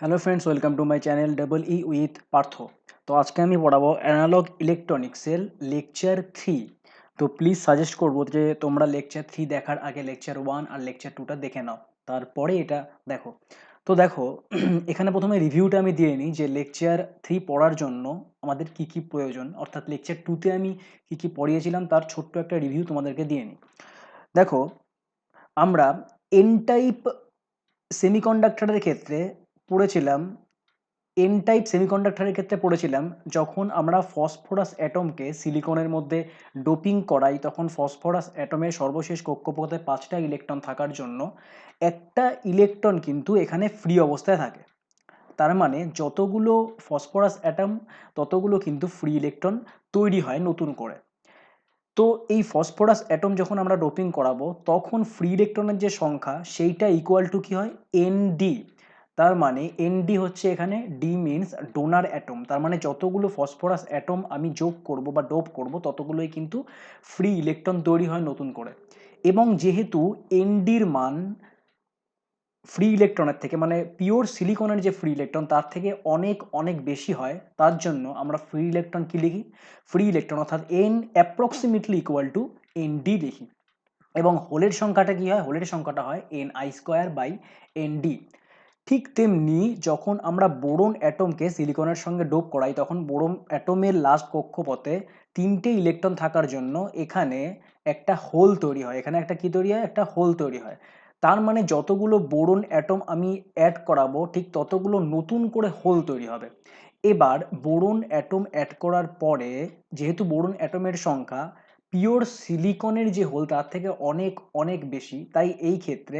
Hello friends, welcome to my channel double E with Partha. তো আজকে আমি পড়াবো অ্যানালগ ইলেকট্রনিক্সের লেকচার 3। তো প্লিজ সাজেস্ট করবো যে তোমরা লেকচার 3 দেখার আগে লেকচার 1 আর লেকচার 2টা দেখে নাও, তারপরে এটা দেখো। তো দেখো, এখানে প্রথমে রিভিউটা আমি দিয়ে নিই যে লেকচার 3 পড়ার জন্য আমাদের কি কি প্রয়োজন, অর্থাৎ লেকচার 2তে আমি কি কি পড়িয়েছিলাম তার ছোট্ট একটা রিভিউ তোমাদেরকে দিয়ে নিই। দেখো, আমরা এন টাইপ সেমিকন্ডাক্টরের ক্ষেত্রে পড়েছিলাম, এন টাইপ সেমিকন্ডাক্টরের ক্ষেত্রে পড়েছিলাম যখন আমরা ফসফরাস অ্যাটমকে সিলিকনের মধ্যে ডোপিং করাই, তখন ফসফরাস অ্যাটমের সর্বশেষ কক্ষপথে 5টা ইলেকট্রন থাকার জন্য একটা ইলেকট্রন কিন্তু এখানে ফ্রি অবস্থায় থাকে। তার মানে যতগুলো ফসফরাস অ্যাটম ততগুলো কিন্তু ফ্রি ইলেকট্রন তৈরি হয় নতুন করে। তো এই ফসফরাস অ্যাটম যখন আমরা ডোপিং করাবো তখন ফ্রি ইলেকট্রনের যে সংখ্যা সেইটা ইকুয়াল টু কি হয়, এনডি। তার মানে এনডি হচ্ছে এখানে ডি মিনস ডোনার অ্যাটম, তার মানে যতগুলো ফসফরাস অ্যাটম আমি যোগ করব বা ডোপ করব ততগুলোই কিন্তু ফ্রি ইলেকট্রন তৈরি হয় নতুন করে। এবং যেহেতু এনডির মান ফ্রি ইলেকট্রনের থেকে, মানে পিওর সিলিকনের যে ফ্রি ইলেকট্রন তার থেকে অনেক অনেক বেশি হয়, তার জন্য আমরা ফ্রি ইলেকট্রন কি লিখি, ফ্রি ইলেকট্রন অর্থাৎ N approximately equal to N D লিখি। এবং হোলের সংখ্যাটা কি হয়, হোলের সংখ্যাটা হয় N I square by N D. ঠিক তেমনি যখন আমরা বোরন অ্যাটমকে সিলিকনের সঙ্গে ডোপ করাই তখন বোরন অ্যাটমের লাস্ট কক্ষপথে 3টে ইলেকট্রন থাকার জন্য এখানে একটা হোল তৈরি হয়, এখানে একটা কি তৈরি হয়, একটা হোল তৈরি হয়। তার মানে যতগুলো বোরন অ্যাটম আমি অ্যাড করাবো ঠিক ততগুলো নতুন করে হোল তৈরি হবে। এবার বোরন অ্যাটম অ্যাড করার পরে যেহেতু বোরন অ্যাটমের সংখ্যা পিওর সিলিকনের যে হোল তার থেকে অনেক অনেক বেশি, তাই এই ক্ষেত্রে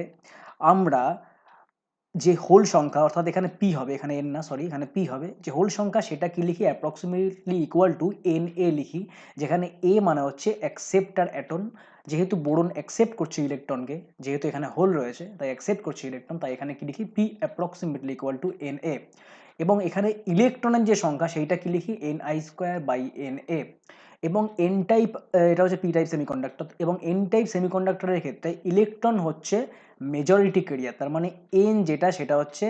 আমরা যে হোল সংখ্যা, অর্থাৎ এখানে পি হবে, এখানে এন না, সরি, এখানে পি হবে, যে হোল সংখ্যা সেটা কি লিখি, অ্যাপ্রক্সিমেটলি ইকুয়াল টু এন এ লিখি, যেখানে এ মানে হচ্ছে অ্যাকসেপ্টার অ্যাটম। যেহেতু বোরন অ্যাকসেপ্ট করছে ইলেকট্রনকে, যেহেতু এখানে হোল রয়েছে তাই অ্যাকসেপ্ট করছে ইলেকট্রন, তাই এখানে কি লিখি, P approximately equal to N A. এবং এখানে ইলেকট্রনের যে সংখ্যা সেইটা কি লিখি, N I square by N A. এবং এন টাইপ, এটা হচ্ছে পি টাইপ সেমিকন্ডাক্টর, এবং এন টাইপ সেমিকন্ডাক্টরের ক্ষেত্রে ইলেকট্রন হচ্ছে মেজরিটি কেরিয়ার, তার মানে এন যেটা সেটা হচ্ছে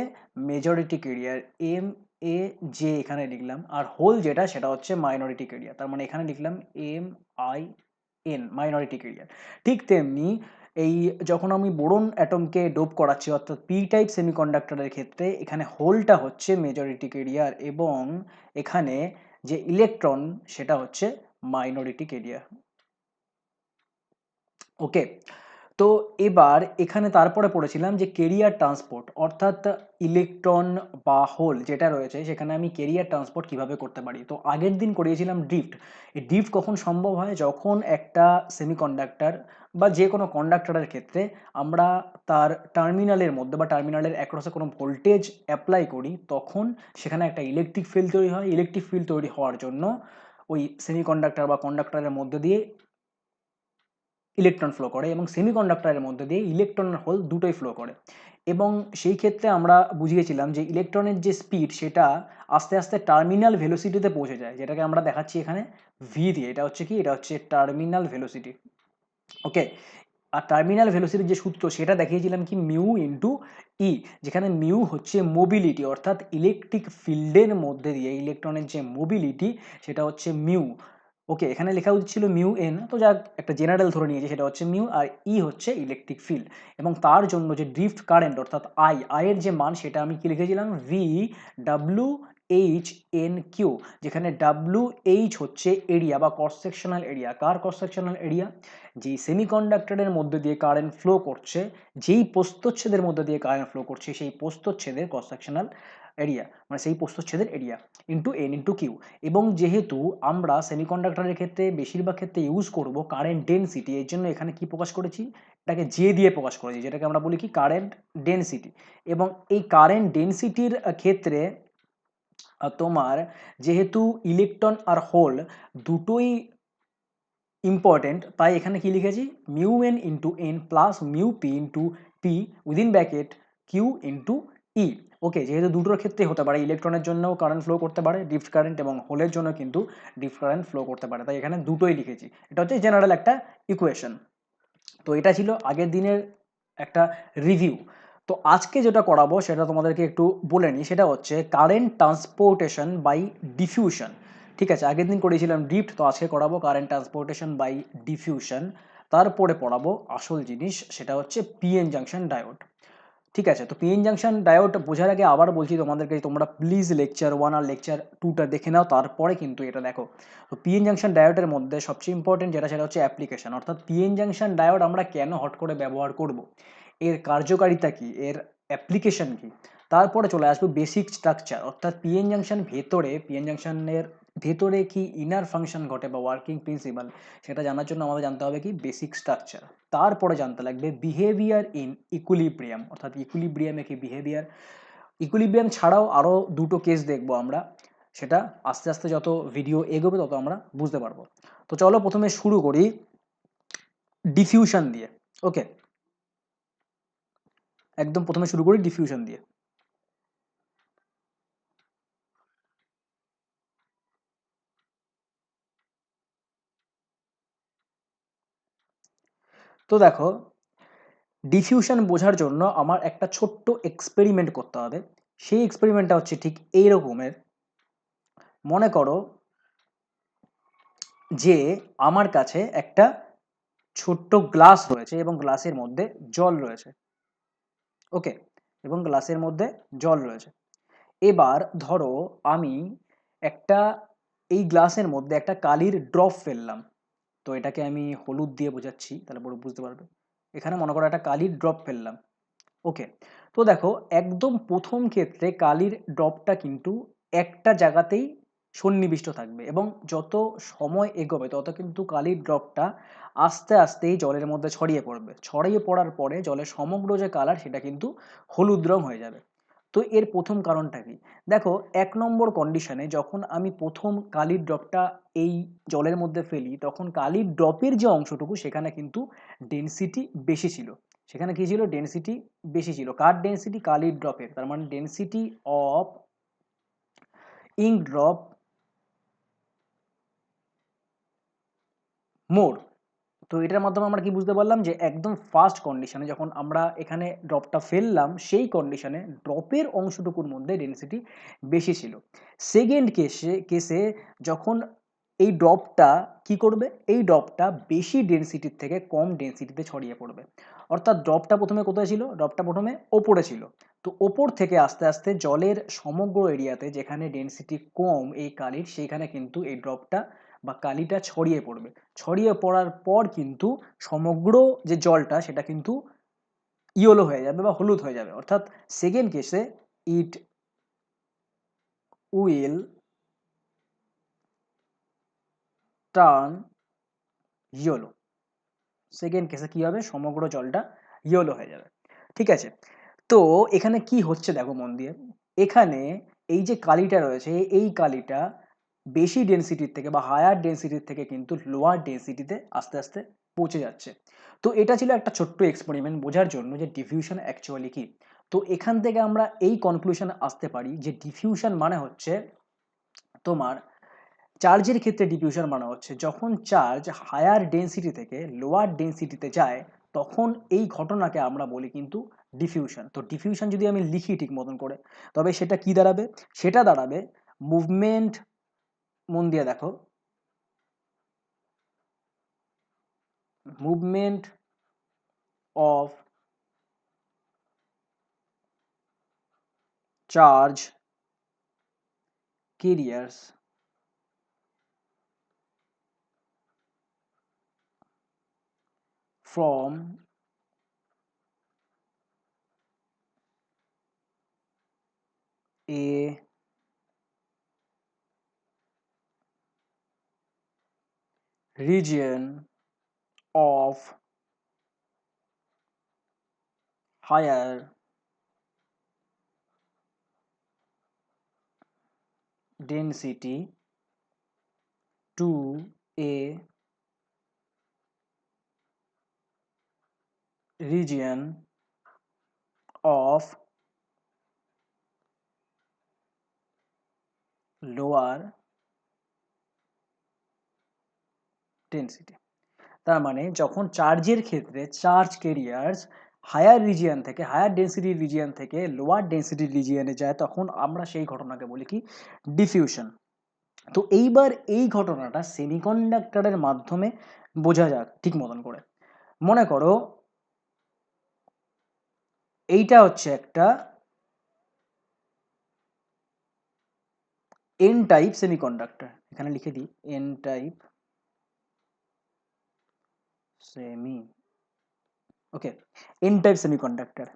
মেজরিটি কেরিয়ার, এম এ যে এখানে লিখলাম, আর হোল যেটা সেটা হচ্ছে মাইনরিটি কেরিয়ার, তার মানে এখানে লিখলাম M I N, minority carrier. ঠিক তেমনি এই যখন আমি বোরন অ্যাটমকে ডোপ করাচ্ছি অর্থাৎ পি টাইপ সেমিকন্ডাক্টরের ক্ষেত্রে এখানে হোলটা হচ্ছে মেজরিটি কেরিয়ার এবং এখানে যে ইলেকট্রন সেটা হচ্ছে মাইনরিটি কেরিয়ার। ওকে, তো এবার এখানে তারপরে পড়েছিলাম যে কেরিয়ার ট্রান্সপোর্ট, অর্থাৎ ইলেকট্রন বা হোল যেটা রয়েছে সেখানে আমি কেরিয়ার ট্রান্সপোর্ট কিভাবে করতে পারি। তো আগের দিন করিয়েছিলাম ড্রিফট। এই ড্রিফট কখন সম্ভব হয়, যখন একটা সেমিকন্ডাক্টর বা যে কোনো কন্ডাক্টরের ক্ষেত্রে আমরা তার টার্মিনালের মধ্যে বা টার্মিনালের অ্যাক্রসে কোনো ভোল্টেজ অ্যাপ্লাই করি তখন সেখানে একটা ইলেকট্রিক ফিল্ড তৈরি হয়। ইলেকট্রিক ফিল্ড তৈরি হওয়ার জন্য ওই সেমিকন্ডাক্টর বা কন্ডাক্টরের মধ্যে দিয়ে ইলেকট্রন ফ্লো করে এবং সেমিকন্ডাক্টরের মধ্যে দিয়ে ইলেকট্রন আর হোল দুটোই ফ্লো করে। এবং সেই ক্ষেত্রে আমরা বুঝিয়েছিলাম যে ইলেকট্রনের যে স্পিড সেটা আস্তে আস্তে টার্মিনাল ভেলোসিটিতে পৌঁছে যায়, যেটাকে আমরা দেখাচ্ছি এখানে ভি দিয়ে। এটা হচ্ছে কি, এটা হচ্ছে টার্মিনাল ভেলোসিটি। ওকে, আর টার্মিনাল ভেলোসিটির যে সূত্র সেটা দেখিয়েছিলাম কি, মিউ ইন্টু ই, যেখানে মিউ হচ্ছে মোবিলিটি, অর্থাৎ ইলেকট্রিক ফিল্ডের মধ্যে দিয়ে ইলেকট্রনের যে মোবিলিটি সেটা হচ্ছে মিউ। ওকে, এখানে লেখা উচিত ছিল মিউ এন, তো যাক একটা জেনারেল ধরে নিয়েছি, সেটা হচ্ছে মিউ, আর ই হচ্ছে ইলেকট্রিক ফিল্ড। এবং তার জন্য যে ড্রিফট কারেন্ট অর্থাৎ আই এর যে মান সেটা আমি কি লিখেছিলাম, V W H N Q, যেখানে ডাব্লিউ এইচ হচ্ছে এরিয়া বা ক্রস সেকশনাল এরিয়া। কার ক্রস সেকশনাল এরিয়া, যেই সেমিকন্ডাক্টরের মধ্যে দিয়ে কারেন্ট ফ্লো করছে, যেই প্রস্থচ্ছেদের মধ্যে দিয়ে কারেন্ট ফ্লো করছে সেই প্রস্থচ্ছেদের ক্রস সেকশনাল এরিয়া, মানে সেই প্রস্থচ্ছেদের area into N into Q. এবং যেহেতু আমরা সেমিকন্ডাক্টরের ক্ষেত্রে বেশিরভাগ ক্ষেত্রে ইউজ করব কারেন্ট ডেনসিটি, এর জন্য এখানে কি প্রকাশ করেছি, এটাকে জে দিয়ে প্রকাশ করেছি, যেটাকে আমরা বলি কি কারেন্ট ডেনসিটি। এবং এই কারেন্ট ডেনসিটির ক্ষেত্রে তোমার যেহেতু ইলেকট্রন আর হোল দুটোই ইম্পর্টেন্ট, তাই এখানে কি লিখেছি, mu N into N plus mu P into P within bracket Q into E. Okay, যেহেতু দুটোর ক্ষেত্রে হতে পারে, ইলেকট্রনের জন্যও কারেন্ট ফ্লো করতে পারে ড্রিফট কারেন্ট, এবং হোলের জন্য কিন্তু ড্রিফট কারেন্ট ফ্লো করতে পারে, তাই এখানে দুটোই লিখেছি। এটা হচ্ছে জেনারেল একটা ইকুয়েশন। তো এটা ছিল আগের দিনের একটা রিভিউ। তো আজকে যেটা করাবো সেটা তোমাদেরকে একটু বলে নিই, সেটা হচ্ছে কারেন্ট ট্রান্সপোর্টেশন বাই ডিফিউশন। ঠিক আছে, আগের দিন করেছিলাম ড্রিফট, তো আজকে করাবো কারেন্ট ট্রান্সপোর্টেশন বাই ডিফিউশন। তারপরে পড়াবো আসল জিনিস, সেটা হচ্ছে পিএন জাংশন ডায়োড। ঠিক আছে, তো পিএন জাংশন ডায়োড বোঝার আগে আবার বলছি তোমাদেরকে, তোমরা প্লিজ লেকচার 1 আর লেকচার 2টা দেখে নাও, তারপরে কিন্তু এটা দেখো। তো পিএন জাংশন ডায়োডের মধ্যে সবচেয়ে ইম্পর্টেন্ট যেটা, সেটা হচ্ছে অ্যাপ্লিকেশন, অর্থাৎ পিএন জাংশন ডায়োড আমরা কেন হট করে ব্যবহার করব, এর কার্যকারিতা কি, এর অ্যাপ্লিকেশন কি। তারপরে চলে আসবে বেসিক স্ট্রাকচার, অর্থাৎ পিএন জাংশনের ভেতরে কি ইনার ফাংশন ঘটে বা ওয়ার্কিং প্রিন্সিপাল, সেটা জানার জন্য আমাদের জানতে হবে কি বেসিক স্ট্রাকচার। তারপরে জানতে লাগবে বিহেভিয়ার ইন ইকুইলিব্রিয়াম, অর্থাৎ ইকুইলিব্রিয়ামে কি বিহেভিয়ার। ইকুইলিব্রিয়াম ছাড়াও আরও দুটো কেস দেখবো আমরা, সেটা আস্তে আস্তে যত ভিডিও এগোবে তত আমরা বুঝতে পারবো। তো চলো প্রথমে শুরু করি ডিফিউশন দিয়ে। ওকে, একদম প্রথমে শুরু করি ডিফিউশন দিয়ে। তো দেখো, ডিফিউশন বোঝার জন্য আমার একটা ছোট্ট এক্সপেরিমেন্ট করতে হবে। সেই এক্সপেরিমেন্টটা হচ্ছে ঠিক এই রকমের। মনে করো যে আমার কাছে একটা ছোট্ট গ্লাস রয়েছে এবং গ্লাসের মধ্যে জল রয়েছে। ওকে, এবং গ্লাসের মধ্যে জল রয়েছে। এবার ধরো আমি একটা এই গ্লাসের মধ্যে একটা কালির ড্রপ ফেললাম। তো এটাকে আমি হলুদ দিয়ে বোঝাচ্ছি, তাহলে পুরো বুঝতে পারবে। এখানে মনে করো একটা কালির ড্রপ ফেললাম। ওকে, তো দেখো একদম প্রথম ক্ষেত্রে কালির ড্রপটা কিন্তু একটা জায়গাতেই সন্নিবিষ্ট থাকবে, এবং যত সময় এগোবে তত কিন্তু কালির ড্রপটা আস্তে আস্তেই জলের মধ্যে ছড়িয়ে পড়বে। ছড়িয়ে পড়ার পরে জলের সমগ্র যে কালার সেটা কিন্তু হলুদ রং হয়ে যাবে। তো এর প্রথম কারণটা কি, দেখো 1 নম্বর কন্ডিশনে যখন আমি প্রথম কালির ড্রপটা এই জলের মধ্যে ফেলি, তখন কালির ড্রপের যে অংশটুকু সেখানে কিন্তু ডেনসিটি বেশি ছিল। সেখানে কি ছিল, ডেনসিটি বেশি ছিল। কার ডেনসিটি, কালির ড্রপের। তার মানে ডেনসিটি অফ ইঙ্ক ড্রপ মোর। তো এটার মাধ্যমে আমরা কি বুঝতে পারলাম যে একদম ফার্স্ট কন্ডিশনে যখন আমরা এখানে ড্রপটা ফেললাম, সেই কন্ডিশনে ড্রপের অংশটুকুর মধ্যে ডেনসিটি বেশি ছিল। সেকেন্ড কেসে যখন এই ড্রপটা কি করবে, এই ড্রপটা বেশি ডেনসিটির থেকে কম ডেনসিটিতে ছড়িয়ে পড়বে। অর্থাৎ ড্রপটা প্রথমে কোথায় ছিল, ড্রপটা প্রথমে ওপরে ছিল। তো ওপর থেকে আস্তে আস্তে জলের সমগ্র এরিয়াতে যেখানে ডেনসিটি কম এই কালির, সেইখানে কিন্তু এই ড্রপটা বা কালিটা ছড়িয়ে পড়বে। ছড়িয়ে পড়ার পর কিন্তু সমগ্র যে জলটা সেটা কিন্তু ইয়েলো হয়ে যাবে বা হলুদ হয়ে যাবে। অর্থাৎ সেকেন্ড কেসে it will turn yellow. Second কেসে কি হবে, সমগ্র জলটা ইয়েলো হয়ে যাবে। ঠিক আছে, তো এখানে কি হচ্ছে দেখো মন দিয়ে। এখানে এই যে কালিটা রয়েছে, এই কালিটা বেশি ডেনসিটির থেকে বা হায়ার ডেনসিটির থেকে কিন্তু লোয়ার ডেনসিটিতে আস্তে আস্তে পৌঁছে যাচ্ছে। তো এটা ছিল একটা ছোট্ট এক্সপেরিমেন্ট বোঝার জন্য যে ডিফিউশন অ্যাকচুয়ালি কি। তো এখান থেকে আমরা এই কনক্লুশনে আসতে পারি যে ডিফিউশন মানে হচ্ছে তোমার, চার্জের ক্ষেত্রে ডিফিউশন মানে হচ্ছে যখন চার্জ হায়ার ডেনসিটি থেকে লোয়ার ডেনসিটিতে যায়, তখন এই ঘটনাকে আমরা বলি কিন্তু ডিফিউশন। তো ডিফিউশন যদি আমি লিখি ঠিক মতন করে, তবে সেটা কি দাঁড়াবে, সেটা দাঁড়াবে মুভমেন্ট, মন দিয়ে দেখো, movement of charge carriers from a region of higher density to a region of lower density। তার মানে যখন চার্জের ক্ষেত্রে চার্জ ক্যারিয়ার্স হায়ার রিজিয়ন থেকে, হায়ার ডেন্সিটি রিজিয়ন থেকে লোয়ার ডেন্সিটি রিজিয়নে যায়, তখন আমরা সেই ঘটনাকে বলি কি, ডিফিউশন। তো এইবার এই ঘটনাটা সেমিকন্ডাক্টরের মাধ্যমে বোঝা যাক ঠিক মতন করে। মনে করো এইটা হচ্ছে একটা এন টাইপ সেমিকন্ডাক্টর, এখানে লিখে দিই এন টাইপ সেমি, ওকে, এন টাইপ সেমিকন্ডাক্টর।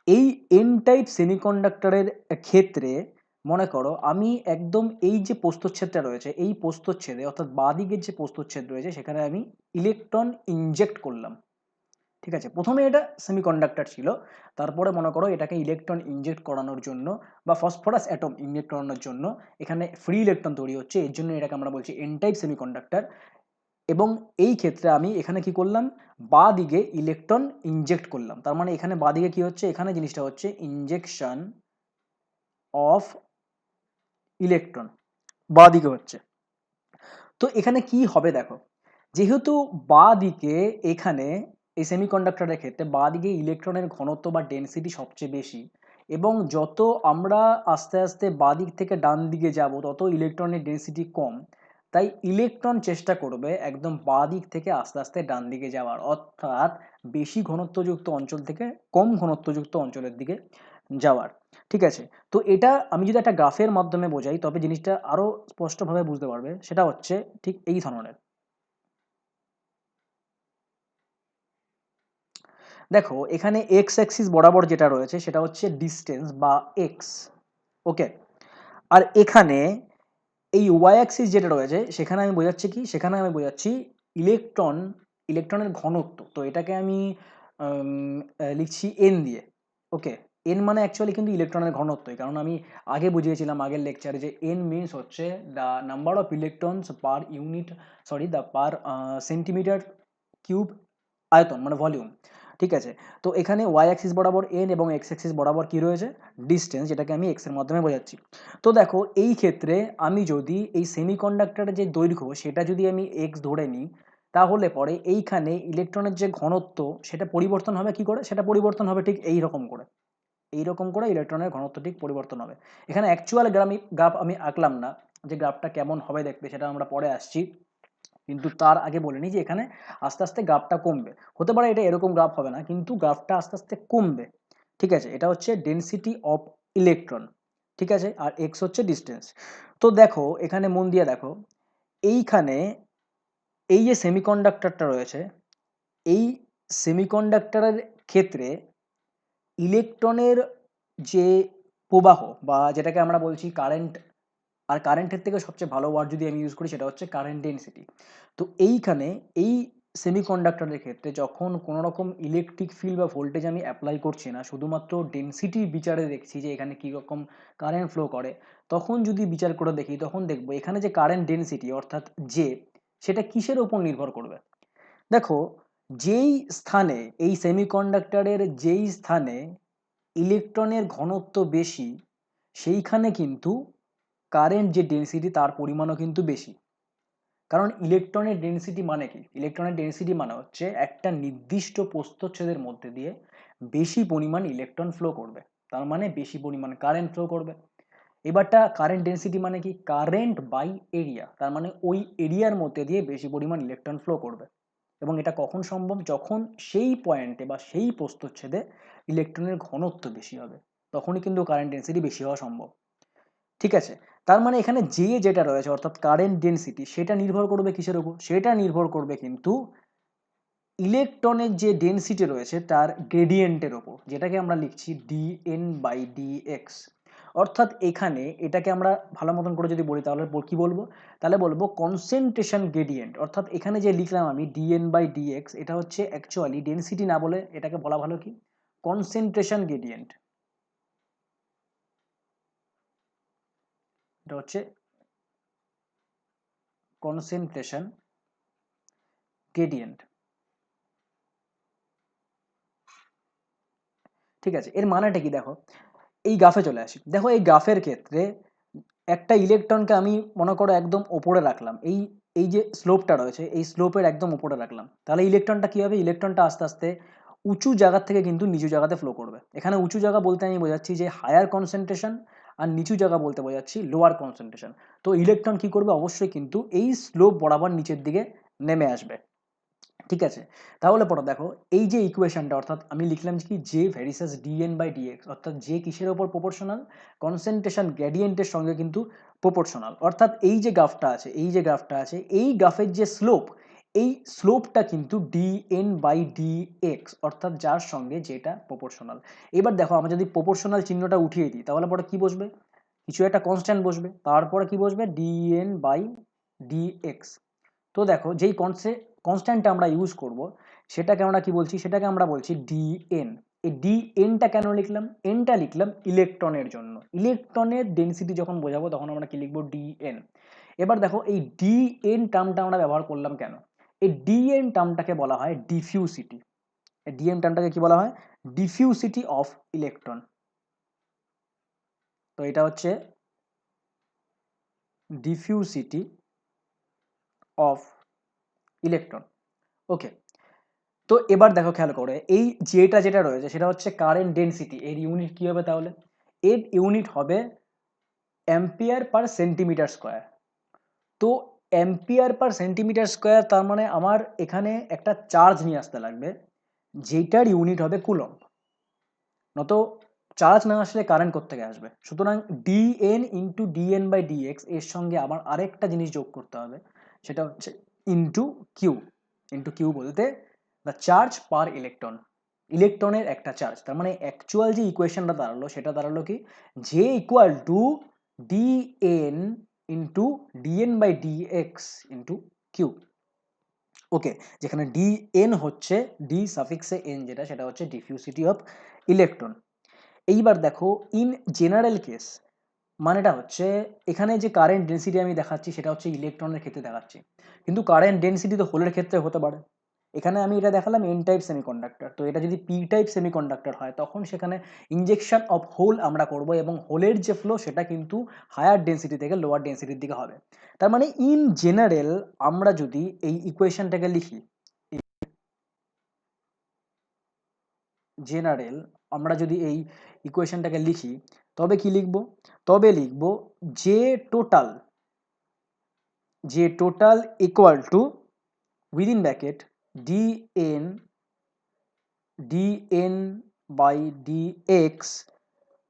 এই এন টাইপ সেমিকন্ডাক্টরের ক্ষেত্রে মনে করো আমি একদম এই যে প্রস্থচ্ছেদটা রয়েছে, এই প্রস্থচ্ছেদে অর্থাৎ বাঁদিকের যে প্রস্থচ্ছেদ রয়েছে সেখানে আমি ইলেকট্রন ইনজেক্ট করলাম। ঠিক আছে, প্রথমে এটা সেমিকন্ডাক্টর ছিল, তারপরে মনে করো এটাকে ইলেকট্রন ইনজেক্ট করানোর জন্য বা ফসফরাস অ্যাটম ইনজেক্ট করানোর জন্য এখানে ফ্রি ইলেকট্রন তৈরি হচ্ছে, এর জন্য এটাকে আমরা বলছি এন টাইপ সেমিকন্ডাক্টর। এবং এই ক্ষেত্রে আমি এখানে কি করলাম, বাঁ দিকে ইলেকট্রন ইনজেক্ট করলাম, তার মানে এখানে বাঁ দিকে কি হচ্ছে, এখানে জিনিসটা হচ্ছে ইনজেকশন অফ ইলেকট্রন, বাঁ দিকে হচ্ছে। তো এখানে কি হবে দেখো, যেহেতু বাঁ দিকে এখানে এই সেমিকন্ডাক্টরের ক্ষেত্রে বাঁ দিকে ইলেকট্রনের ঘনত্ব বা ডেনসিটি সবচেয়ে বেশি, এবং যত আমরা আস্তে আস্তে বাঁ দিক থেকে ডান দিকে যাব তত ইলেকট্রনের ডেনসিটি কম, তাই ইলেকট্রন চেষ্টা করবে একদম বাঁ দিক থেকে আস্তে আস্তে ডান দিকে যাওয়ার, অর্থাৎ বেশি ঘনত্বযুক্ত অঞ্চল থেকে কম ঘনত্বযুক্ত অঞ্চলের দিকে যাওয়ার। ঠিক আছে, তো এটা আমি যদি একটা গ্রাফের মাধ্যমে বোঝাই তবে জিনিসটা আরো স্পষ্টভাবে বুঝতে পারবে, সেটা হচ্ছে ঠিক এই ধরনের। দেখো এখানে এক্স অ্যাক্সিস বরাবর যেটা রয়েছে সেটা হচ্ছে ডিস্টেন্স বা এক্স, ওকে। আর এখানে এই ওয়াই অ্যাক্সিস যেটা রয়েছে সেখানে আমি বোঝাচ্ছি কি, সেখানে আমি বোঝাচ্ছি ইলেকট্রন, ইলেকট্রনের ঘনত্ব। তো এটাকে আমি লিখছি এন দিয়ে, ওকে। এন মানে অ্যাকচুয়ালি কিন্তু ইলেকট্রনের ঘনত্বই, কারণ আমি আগে বুঝিয়েছিলাম আগের লেকচারে যে এন মিনস হচ্ছে the number of electrons per unit, sorry the per centimetre cube আয়তন, মানে ভলিউম। ঠিক আছে, তো এখানে ওয়াই অ্যাক্সিস বরাবর এন এবং এক্স অ্যাক্সিস বরাবর কি রয়েছে, ডিস্টেন্স, যেটাকে আমি এক্স এর মাধ্যমে বোঝাচ্ছি। তো দেখো এই ক্ষেত্রে আমি যদি এই সেমিকন্ডাক্টরের যে দৈর্ঘ্য সেটা যদি আমি এক্স ধরে নিই, তাহলে পরে এইখানে ইলেকট্রনের যে ঘনত্ব সেটা পরিবর্তন হবে কি করে, সেটা পরিবর্তন হবে ঠিক এই রকম করে, এইরকম করে ইলেকট্রনের ঘনত্ব ঠিক পরিবর্তন হবে। এখানে অ্যাকচুয়াল গ্রাফ আমি আঁকলাম না, যে গ্রাফটা কেমন হবে দেখতে সেটা আমরা পরে আসছি, কিন্তু তার আগে বলে নিই যে এখানে আস্তে আস্তে গ্রাফটা কমবে, হতে পারে এটা এরকম গ্রাফ হবে না, কিন্তু গ্রাফটা আস্তে আস্তে কমবে। ঠিক আছে, এটা হচ্ছে ডেনসিটি অফ ইলেকট্রন। ঠিক আছে, আর এক্স হচ্ছে ডিস্টেন্স। তো দেখো এখানে মন দিয়ে দেখো, এইখানে এই যে সেমিকন্ডাক্টরটা রয়েছে, এই সেমিকন্ডাক্টরের ক্ষেত্রে ইলেকট্রনের যে প্রবাহ বা যেটাকে আমরা বলছি কারেন্ট, আর কারেন্টের থেকে সবচেয়ে ভালো ওয়ার্ড যদি আমি ইউজ করি সেটা হচ্ছে কারেন্ট ডেনসিটি। তো এইখানে এই সেমিকন্ডাক্টরের ক্ষেত্রে যখন কোনো রকম ইলেকট্রিক ফিল্ড বা ভোল্টেজ আমি অ্যাপ্লাই করছি না, শুধুমাত্র ডেনসিটির বিচারে দেখছি যে এখানে কী রকম কারেন্ট ফ্লো করে, তখন যদি বিচার করে দেখি তখন দেখবো এখানে যে কারেন্ট ডেনসিটি অর্থাৎ যে, সেটা কিসের ওপর নির্ভর করবে। দেখো যেই স্থানে এই সেমিকন্ডাক্টরের যেই স্থানে ইলেকট্রনের ঘনত্ব বেশি, সেইখানে কিন্তু কারেন্ট যে ডেনসিটি তার পরিমাণও কিন্তু বেশি। কারণ ইলেকট্রনের ডেনসিটি মানে কি, ইলেকট্রনের ডেনসিটি মানে হচ্ছে একটা নির্দিষ্ট প্রস্থচ্ছেদের মধ্যে দিয়ে বেশি পরিমাণ ইলেকট্রন ফ্লো করবে, তার মানে বেশি পরিমাণ কারেন্ট ফ্লো করবে। এবারটা কারেন্ট ডেনসিটি মানে কি, কারেন্ট বাই এরিয়া, তার মানে ওই এরিয়ার মধ্যে দিয়ে বেশি পরিমাণ ইলেকট্রন ফ্লো করবে। এবং এটা কখন সম্ভব, যখন সেই পয়েন্টে বা সেই প্রস্থচ্ছেদে ইলেকট্রনের ঘনত্ব বেশি হবে, তখনই কিন্তু কারেন্ট ডেনসিটি বেশি হওয়া সম্ভব। ঠিক আছে, তার মানে এখানে যে যেটা রয়েছে অর্থাৎ কারেন্ট ডেনসিটি সেটা নির্ভর করবে কিসের উপর, সেটা নির্ভর করবে কিন্তু ইলেকট্রনের যে ডেনসিটি রয়েছে তার গ্রেডিয়েন্টের ওপর, যেটাকে আমরা লিখছি ডিএন বাই ডিএক্স। অর্থাৎ এখানে এটাকে আমরা ভালো মতন করে যদি বলি তাহলে কি বলবো, তাহলে বলবো কনসেন্ট্রেশন গ্রেডিয়েন্ট। অর্থাৎ এখানে যে লিখলাম আমি ডিএন বাই ডিএক্স, এটা হচ্ছে অ্যাকচুয়ালি ডেনসিটি না বলে এটাকে বলা ভালো কি, কনসেন্ট্রেশন গ্রেডিয়েন্ট। এটা হচ্ছে কনসেন্ট্রেশন গ্রেডিয়েন্ট। ঠিক আছে, এর মানেটা কি দেখো, এই গ্রাফে চলে আসি। দেখো এই গ্রাফের ক্ষেত্রে একটা ইলেকট্রনকে আমি মনে করো একদম ওপরে রাখলাম, এই এই যে স্লোপটা রয়েছে এই স্লোপের একদম ওপরে রাখলাম, তাহলে ইলেকট্রনটা কি হবে, ইলেকট্রনটা আস্তে আস্তে উঁচু জায়গা থেকে কিন্তু নিচু জায়গাতে ফ্লো করবে। এখানে উঁচু জায়গা বলতে আমি বোঝাচ্ছি যে হায়ার কনসেন্ট্রেশন, আর নিচু জায়গা বলতে বোঝাচ্ছি লোয়ার কনসেন্ট্রেশন। তো ইলেকট্রন কি করবে, অবশ্যই কিন্তু এই স্লোপ বরাবর নিচের দিকে নেমে আসবে। ঠিক আছে, তাহলে পরে দেখো এই যে ইকুয়েশনটা, অর্থাৎ আমি লিখলাম কি জে ভেরিসাস ডিএন বাই ডিএক্স, অর্থাৎ জে কিসের ওপর প্রপোর্শনাল, কনসেন্ট্রেশন গ্রেডিয়েন্টের সঙ্গে কিন্তু প্রপোর্শনাল। অর্থাৎ এই যে গ্রাফটা আছে, এই গ্রাফের যে স্লোপ, এই স্লোপটা কিন্তু ডিএন বাই ডিএক্স, অর্থাৎ যার সঙ্গে যেটা প্রপোর্শনাল। এবার দেখো আমরা যদি প্রপোর্শনাল চিহ্নটা উঠিয়ে দিই তাহলে পরে কি বসবে, কিছু একটা কনস্ট্যান্ট বসবে, তারপরে কি বসবে, ডিএন বাই ডিএক্স। তো দেখো যেই কনস্ট্যান্টটা আমরা ইউজ করব সেটাকে আমরা কি বলছি, সেটাকে আমরা বলছি ডিএন। এই ডিএনটা কেন লিখলাম, এনটা লিখলাম ইলেকট্রনের জন্য। ইলেকট্রনের ডেনসিটি যখন বোঝাবো তখন আমরা কি লিখবো, ডিএন। এবার দেখো এই ডিএন টার্মটা আমরা ব্যবহার করলাম কেন, এই ডিএন টার্মটাকে বলা হয় ডিফিউসিটি। এই ডিএন টার্মটাকে কি বলা হয়, ডিফিউসিটি অফ ইলেকট্রন। তো এটা হচ্ছে ডিফিউসিটি অফ ইলেকট্রন। ওকে, তো এবার দেখো খেয়াল করে এই যেটা রয়েছে সেটা হচ্ছে কারেন্ট ডেনসিটি। এর ইউনিট কি হবে তাহলে, এর ইউনিট হবে অ্যাম্পিয়ার পার সেন্টিমিটার স্কোয়ার। তো অ্যাম্পিয়ার পার সেন্টিমিটার স্কোয়ার, তার মানে আমার এখানে একটা চার্জ নিয়ে আসতে লাগবে যেটার ইউনিট হবে কুলম্ব। নত চার্জ না আসলে কারেন্ট কোত্থেকে আসবে। সুতরাং DN into DN by DX এর সঙ্গে আমার আরেকটা জিনিস যোগ করতে হবে, সেটা হচ্ছে ইন্টু কিউ। ইন্টু কিউ বলতে দ্য চার্জ পার ইলেকট্রন, ইলেকট্রনের একটা চার্জ। তার মানে অ্যাকচুয়াল যে ইকুয়েশনটা দাঁড়ালো সেটা দাঁড়ালো কি, J equal to DN into DN by DX into Q. Okay, যেখানে ডিএন হচ্ছে ডি সাফিক্সে এন, যেটা সেটা হচ্ছে ডিফিউসিটি অফ ইলেকট্রন। এইবার দেখো ইন জেনারেল কেস, মানেটা হচ্ছে এখানে যে কারেন্ট ডেন্সিটি আমি দেখাচ্ছি সেটা হচ্ছে ইলেকট্রনের ক্ষেত্রে দেখাচ্ছি, কিন্তু কারেন্ট ডেন্সিটি তো হোলের ক্ষেত্রে হতে পারে। এখানে আমি এটা দেখালাম এন টাইপ সেমিকন্ডাক্টর, তো এটা যদি পি টাইপ সেমিকন্ডাক্টর হয় তখন সেখানে ইনজেকশন অফ হোল আমরা করব, এবং হোলের যে ফ্লো সেটা কিন্তু হায়ার ডেন্সিটি থেকে লোয়ার ডেন্সিটির দিকে হবে। তার মানে ইন জেনারেল আমরা যদি এই ইকুয়েশনটাকে লিখি, জেনারেল আমরা যদি এই ইকুয়েশনটাকে লিখি তবে কি লিখব, তবে লিখব J total, equal to within bracket DN by DX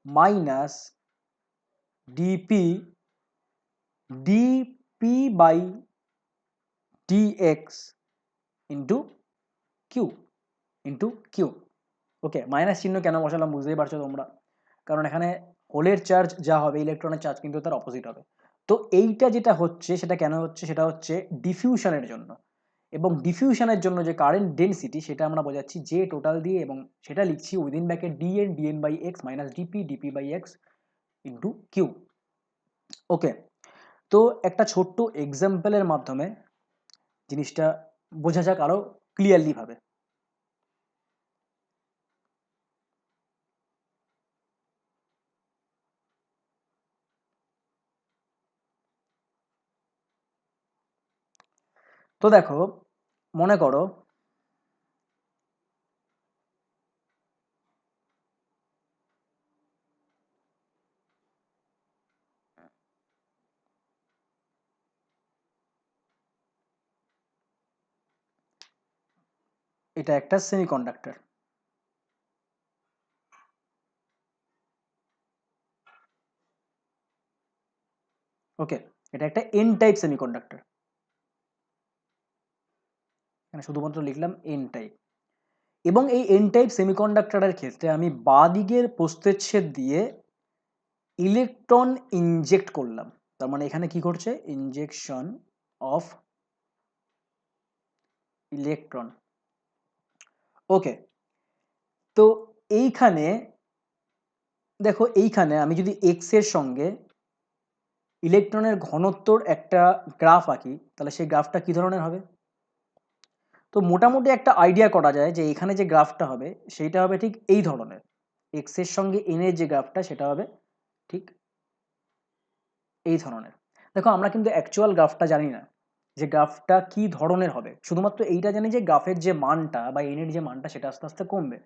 minus DP by DX into Q. Okay, minus চিহ্ন কেন বসালাম বুঝতেই পারছো তোমরা, কারণ এখানে হোলের চার্জ যা হবে ইলেকট্রনের চার্জ কিন্তু তার অপোজিট হবে। তো এইটা যেটা হচ্ছে সেটা কেন হচ্ছে, সেটা হচ্ছে ডিফিউশনের জন্য। এবং ডিফিউশনের জন্য যে কারেন্ট ডেনসিটি সেটা আমরা বোঝাচ্ছি জে টোটাল দিয়ে, এবং সেটা লিখছি within bracket DN by X minus DP by X into Q. Okay, তো একটা ছোট্ট এক্সাম্পলের মাধ্যমে জিনিসটা বোঝা যাক আরো ক্লিয়ারলি ভাবে। তো দেখো মনে করো এটা একটা সেমিকন্ডাক্টর। ওকে, এটা একটা এন টাইপ সেমিকন্ডাক্টর, এখানে শুধুমাত্র লিখলাম এন টাইপ। এবং এই এন টাইপ সেমিকন্ডাক্টরের ক্ষেত্রে আমি বাঁ দিকের প্রস্থচ্ছেদ দিয়ে ইলেকট্রন ইনজেক্ট করলাম। তার মানে এখানে কি ঘটছে, ইনজেকশন অফ ইলেকট্রন। ওকে, তো এইখানে দেখো, এইখানে আমি যদি এক্স এর সঙ্গে ইলেকট্রনের ঘনত্বর একটা গ্রাফ আঁকি তাহলে সেই গ্রাফটা কি ধরনের হবে। তো মোটামুটি একটা আইডিয়া করা যায় যে এখানে যে গ্রাফটা হবে সেইটা হবে ঠিক এই ধরনের, এক্স এর সঙ্গে এন এর যে গ্রাফটা সেটা হবে ঠিক এই ধরনের। দেখো আমরা কিন্তু অ্যাকচুয়াল গ্রাফটা জানি না, যে গ্রাফটা কি ধরনের হবে, শুধুমাত্র এইটা জানি যে গ্রাফের যে মানটা বা এন এর যে মানটা সেটা আস্তে আস্তে কমবে।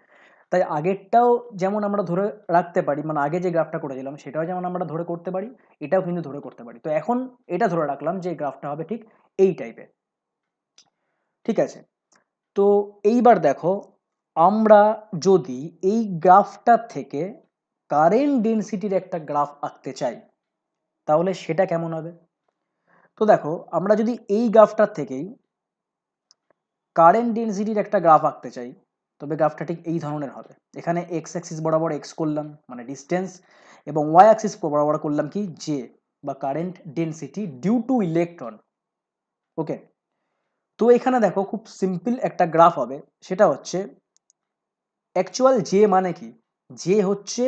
তাই আগেরটাও যেমন আমরা ধরে রাখতে পারি, মানে আগে যে গ্রাফটা করেছিলাম সেটাও যেমন আমরা ধরে করতে পারি, এটাও কিন্তু ধরে করতে পারি। তো এখন এটা ধরে রাখলাম যে গ্রাফটা হবে ঠিক এই টাইপের। ঠিক আছে, তো এইবার দেখো, আমরা যদি এই গ্রাফটার থেকে কারেন্ট ডেনসিটির একটা গ্রাফ আঁকতে চাই তাহলে সেটা কেমন হবে? তো দেখো, আমরা যদি এই গ্রাফটার থেকেই কারেন্ট ডেনসিটির একটা গ্রাফ আঁকতে চাই তবে গ্রাফটা ঠিক এই ধরনের হবে। এখানে এক্স অ্যাক্সিস বরাবর এক্স করলাম মানে ডিস্টেন্স, এবং ওয়াই অ্যাক্সিস বরাবর করলাম কি জে বা current density due to electron. Okay, তো এখানে দেখো খুব সিম্পল একটা গ্রাফ হবে। সেটা হচ্ছে অ্যাকচুয়াল জে মানে কি, জে হচ্ছে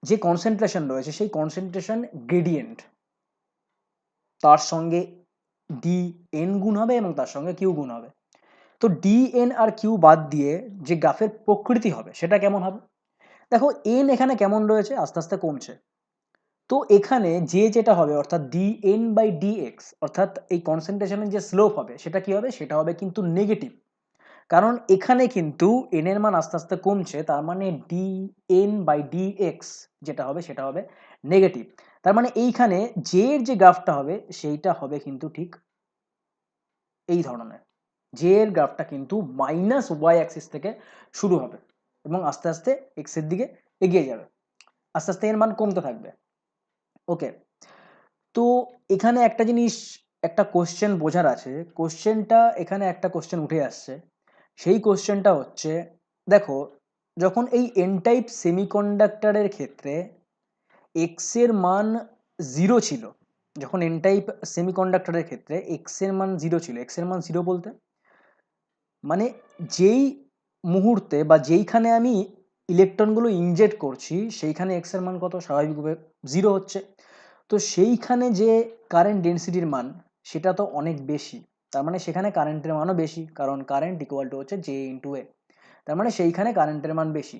যে কনসেন্ট্রেশন রয়েছে সেই কনসেন্ট্রেশন গ্রেডিয়েন্ট, তার সঙ্গে ডি এন গুণ হবে এবং তার সঙ্গে কিউ গুণ হবে। তো ডি এন আর কিউ বাদ দিয়ে যে গ্রাফের প্রকৃতি হবে সেটা কেমন হবে? দেখো এন এখানে কেমন রয়েছে, আস্তে আস্তে কমছে। তো এখানে যে যেটা হবে অর্থাৎ D N by D X, অর্থাৎ এই কনসেন্ট্রেশনের যে স্লোপ হবে সেটা কি হবে, সেটা হবে কিন্তু নেগেটিভ। কারণ এখানে কিন্তু এন এর মান আস্তে আস্তে কমছে, তার মানে D N by D X যেটা হবে সেটা হবে নেগেটিভ। তার মানে এইখানে জে এর যে গ্রাফটা হবে সেইটা হবে কিন্তু ঠিক এই ধরনের। জে এর গ্রাফটা কিন্তু মাইনাস ওয়াই অ্যাক্সিস থেকে শুরু হবে এবং আস্তে আস্তে এক্স এর দিকে এগিয়ে যাবে, আস্তে আস্তে এর মান কমতে থাকবে। ওকে, তো এখানে একটা জিনিস, একটা কোশ্চেন বোঝার আছে। কোশ্চেনটা এখানে একটা কোশ্চেন উঠে আসছে, সেই কোশ্চেনটা হচ্ছে দেখো, যখন এই এন টাইপ সেমিকন্ডাক্টরের ক্ষেত্রে এক্স এর মান 0 ছিল, যখন এন টাইপ সেমিকন্ডাক্টরের ক্ষেত্রে এক্স এর মান 0 ছিল, এক্স এর মান 0 বলতে মানে যেই মুহূর্তে বা যেইখানে আমি ইলেকট্রনগুলো ইনজেক্ট করছি সেইখানে এক্স এর মান কত, স্বাভাবিকভাবে 0 হচ্ছে। তো সেইখানে যে কারেন্ট ডেনসিটির মান সেটা তো অনেক বেশি, তার মানে সেখানে কারেন্টের মানও বেশি, কারণ কারেন্ট ইকুয়াল টু হচ্ছে জে ইন্টু এ, তার মানে সেইখানে কারেন্টের মান বেশি।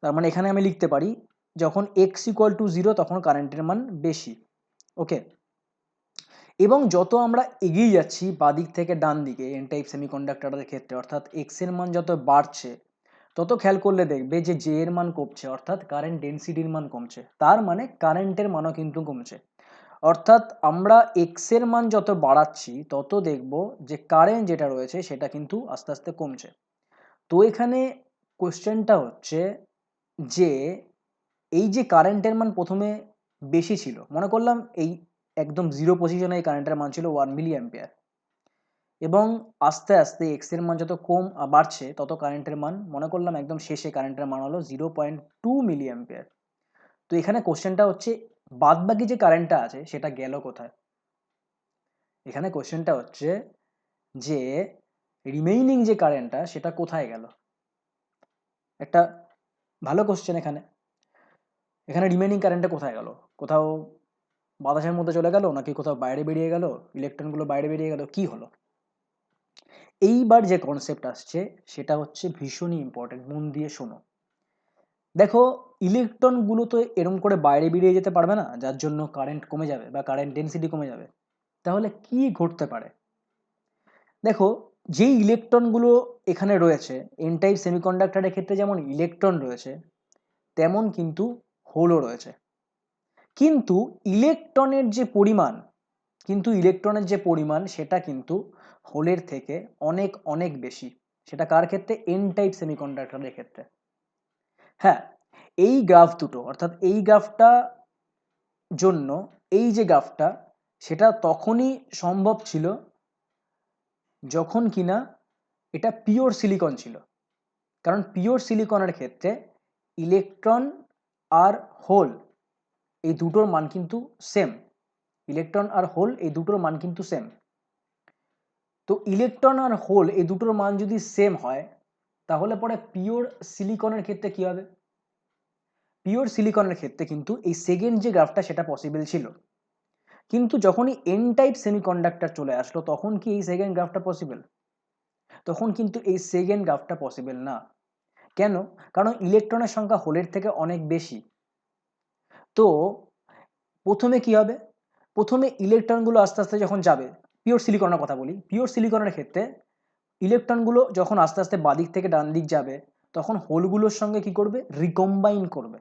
তার মানে এখানে আমি লিখতে পারি যখন এক্স ইকুয়াল টু 0 তখন কারেন্টের মান বেশি। ওকে, এবং যত আমরা এগিয়ে যাচ্ছি বাদিক থেকে ডান দিকে এন টাইপ সেমিকন্ডাক্টরের ক্ষেত্রে, অর্থাৎ এক্স এর মান যত বাড়ছে তত খেয়াল করলে দেখবে যে জে এর মান কমছে, অর্থাৎ কারেন্ট ডেনসিটির মান কমছে, তার মানে কারেন্টের মানও কিন্তু কমছে। অর্থাৎ আমরা এক্স এর মান যত বাড়াচ্ছি তত দেখব যে কারেন্ট যেটা রয়েছে সেটা কিন্তু আস্তে আস্তে কমছে। তো এখানে কোশ্চেনটা হচ্ছে যে এই যে কারেন্টের মান প্রথমে বেশি ছিল, মনে করলাম এই একদম 0 পজিশনে এই কারেন্টের মান ছিল 1 মিলি অ্যাম্পিয়ার, এবং আস্তে আস্তে এক্স এর মান যত বাড়ছে তত কারেন্টের মান, মনে করলাম একদম শেষে কারেন্টের মান হলো 0.2 মিলি অ্যাম্পিয়ার। তো এখানে কোশ্চেনটা হচ্ছে বাদ বাকি যে কারেন্টটা আছে সেটা গেল কোথায়? এখানে কোশ্চেনটা হচ্ছে যে রিমেইনিং যে কারেন্টটা সেটা কোথায় গেল, একটা ভালো কোশ্চেন। এখানে এখানে রিমেইনিং কারেন্টটা কোথায় গেল? কোথাও বাতাসের মধ্যে চলে গেল, নাকি কোথাও বাইরে বেরিয়ে গেল, ইলেকট্রনগুলো বাইরে বেরিয়ে গেল, কি হলো? এইবার যে কনসেপ্ট আসছে সেটা হচ্ছে ভীষণই ইম্পর্টেন্ট, মন দিয়ে শোনো। দেখো, ইলেকট্রনগুলো তো এরম করে বাইরে বেরিয়ে যেতে পারবে না, যার জন্য কারেন্ট কমে যাবে বা কারেন্ট ডেনসিটি কমে যাবে। তাহলে কি ঘটতে পারে? দেখো, যেই ইলেকট্রনগুলো এখানে রয়েছে এন টাইপ সেমিকন্ডাক্টরের ক্ষেত্রে যেমন ইলেকট্রন রয়েছে তেমন কিন্তু হোলও রয়েছে, কিন্তু ইলেকট্রনের যে পরিমাণ সেটা কিন্তু হোলের থেকে অনেক অনেক বেশি। সেটা কার ক্ষেত্রে? এন টাইপ সেমিকন্ডাক্টরের ক্ষেত্রে। হ্যাঁ, এই গ্রাফ দুটো, অর্থাৎ এই গ্রাফটা জন্য এই যে গ্রাফটা, সেটা তখনই সম্ভব ছিল যখন কিনা এটা পিওর সিলিকন ছিল। কারণ পিওর সিলিকনের ক্ষেত্রে ইলেকট্রন আর হোল এই দুটোর মান কিন্তু সেম, ইলেকট্রন আর হোল এই দুটোর মান কিন্তু সেম। তো ইলেকট্রন আর হোল এই দুটোর মান যদি সেম হয় তাহলে পরে পিওর সিলিকনের ক্ষেত্রে কি হবে? পিওর সিলিকনের ক্ষেত্রে কিন্তু এই সেকেন্ড যে গ্রাফটা সেটা পসিবল ছিল, কিন্তু যখনই এন টাইপ সেমিকন্ডাক্টর চলে আসলো তখন কি এই সেকেন্ড গ্রাফটা পসিবল? তখন কিন্তু এই সেকেন্ড গ্রাফটা পসিবল না। কেন? কারণ ইলেকট্রনের সংখ্যা হোলের থেকে অনেক বেশি। তো প্রথমে কি হবে? প্রথমে ইলেকট্রনগুলো আস্তে আস্তে যখন যাবে, পিওর সিলিকনের কথা বলি, পিওর সিলিকনের ক্ষেত্রে ইলেকট্রনগুলো যখন আস্তে আস্তে বাদিক থেকে ডান দিক যাবে তখন হোলগুলোর সঙ্গে কি করবে, রিকম্বাইন করবে।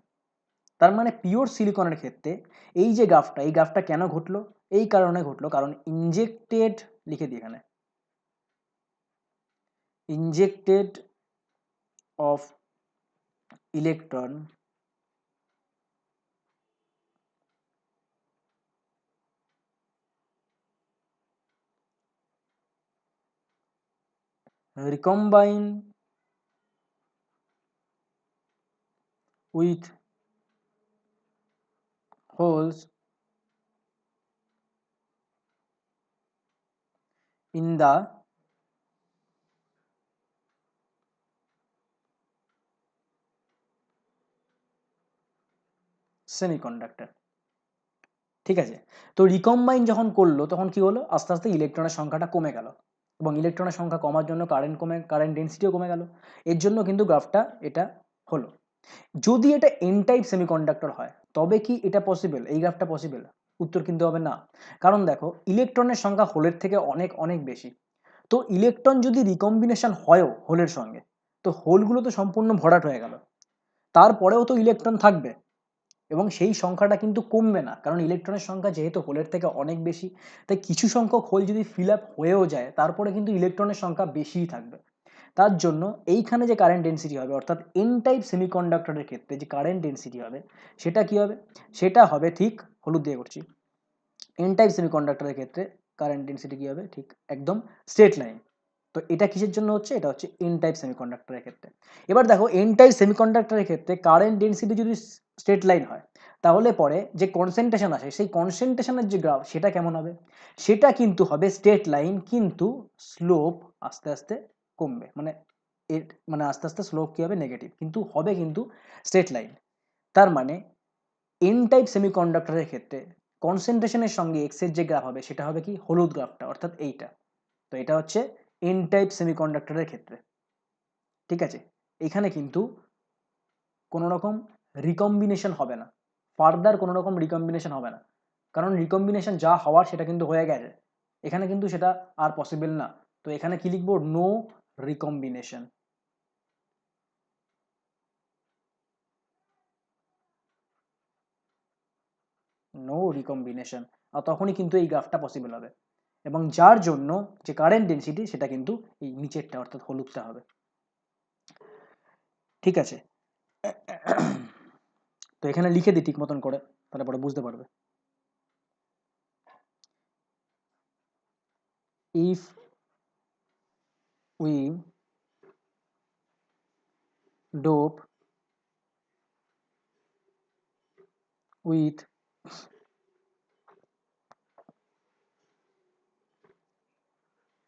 তার মানে পিওর সিলিকনের ক্ষেত্রে এই যে গ্রাফটা, এই গ্রাফটা কেন ঘটলো, এই কারণে ঘটলো কারণ ইনজেক্টেড, লিখে দিই এখানে, injected of electron recombine with holes in the semiconductor. ঠিক আছে, তো রিকম্বাইন যখন করলো তখন কি হলো, আস্তে আস্তে ইলেকট্রনের সংখ্যাটা কমে গেল এবং ইলেকট্রনের সংখ্যা কমার জন্য কারেন্ট ডেন্সিটিও কমে গেল। এর জন্য কিন্তু গ্রাফটা এটা হলো। যদি এটা এন টাইপ সেমিকন্ডাক্টর হয় তবে কি এটা পসিবল, এই গ্রাফটা পসিবল? উত্তর কিন্তু হবে না। কারণ দেখো ইলেকট্রনের সংখ্যা হোলের থেকে অনেক অনেক বেশি। তো ইলেকট্রন যদি রিকম্বিনেশন হয়ও হোলের সঙ্গে, তো হোলগুলো তো সম্পূর্ণ ভরাট হয়ে গেল, তারপরেও তো ইলেকট্রন থাকবে এবং সেই সংখ্যাটা কিন্তু কমবে না, কারণ ইলেকট্রনের সংখ্যা যেহেতু হোলের থেকে অনেক বেশি, তাই কিছু সংখ্যক হোল যদি ফিল আপ হয়েও যায় তারপরে কিন্তু ইলেকট্রনের সংখ্যা বেশিই থাকবে। তার জন্য এইখানে যে কারেন্ট ডেন্সিটি হবে, অর্থাৎ এন টাইপ সেমিকন্ডাক্টরের ক্ষেত্রে যে কারেন্ট ডেন্সিটি হবে সেটা কি হবে, সেটা হবে ঠিক, হলুদ দিয়ে করছি, এন টাইপ সেমিকন্ডাক্টরের ক্ষেত্রে কারেন্ট ডেন্সিটি কি হবে, ঠিক একদম স্ট্রেট লাইন। তো এটা কিসের জন্য হচ্ছে, এটা হচ্ছে এন টাইপ সেমিকন্ডাক্টরের ক্ষেত্রে। এবার দেখো এন টাইপ সেমিকন্ডাক্টরের ক্ষেত্রে কারেন্ট ডেন্সিটি যদি স্ট্রেট লাইন হয় তাহলে পরে যে কনসেন্ট্রেশন আসে সেই কনসেন্ট্রেশনের যে গ্রাফ সেটা কেমন হবে, সেটা কিন্তু হবে স্ট্রেট লাইন, কিন্তু স্লোপ আস্তে আস্তে কমবে, মানে এর মানে আস্তে আস্তে স্লোপ কি হবে, নেগেটিভ, কিন্তু হবে কিন্তু স্ট্রেট লাইন। তার মানে এন টাইপ সেমিকন্ডাক্টরের ক্ষেত্রে কনসেন্ট্রেশনের সঙ্গে এক্স এর যে গ্রাফ হবে সেটা হবে কি, হলুদ গ্রাফটা, অর্থাৎ এইটা। তো এটা হচ্ছে এন টাইপ সেমিকন্ডাক্টরের ক্ষেত্রে। ঠিক আছে, এখানে কিন্তু কোনো রকম রিকম্বিনেশন হবে না, ফার্দার কোনো রকম রিকম্বিনেশন হবে না, কারণ রিকম্বিনেশন যা হওয়ার সেটা কিন্তু হয়ে গেছে, এখানে কিন্তু সেটা আর পসিবল না। তো এখানে কি লিখবো, নো রিকম্বিনেশন। নো রিকম্বিনেশন, আর তখনই কিন্তু এই গ্রাফটা পসিবল হবে এবং যার জন্য যে কারেন্ট ডেন্সিটি সেটা কিন্তু এই নিচেরটা অর্থাৎ হলুদটা হবে। ঠিক আছে, তো এখানে লিখে দিই ঠিক মতন করে, তাহলে পরে বুঝতে পারবে। If we dope with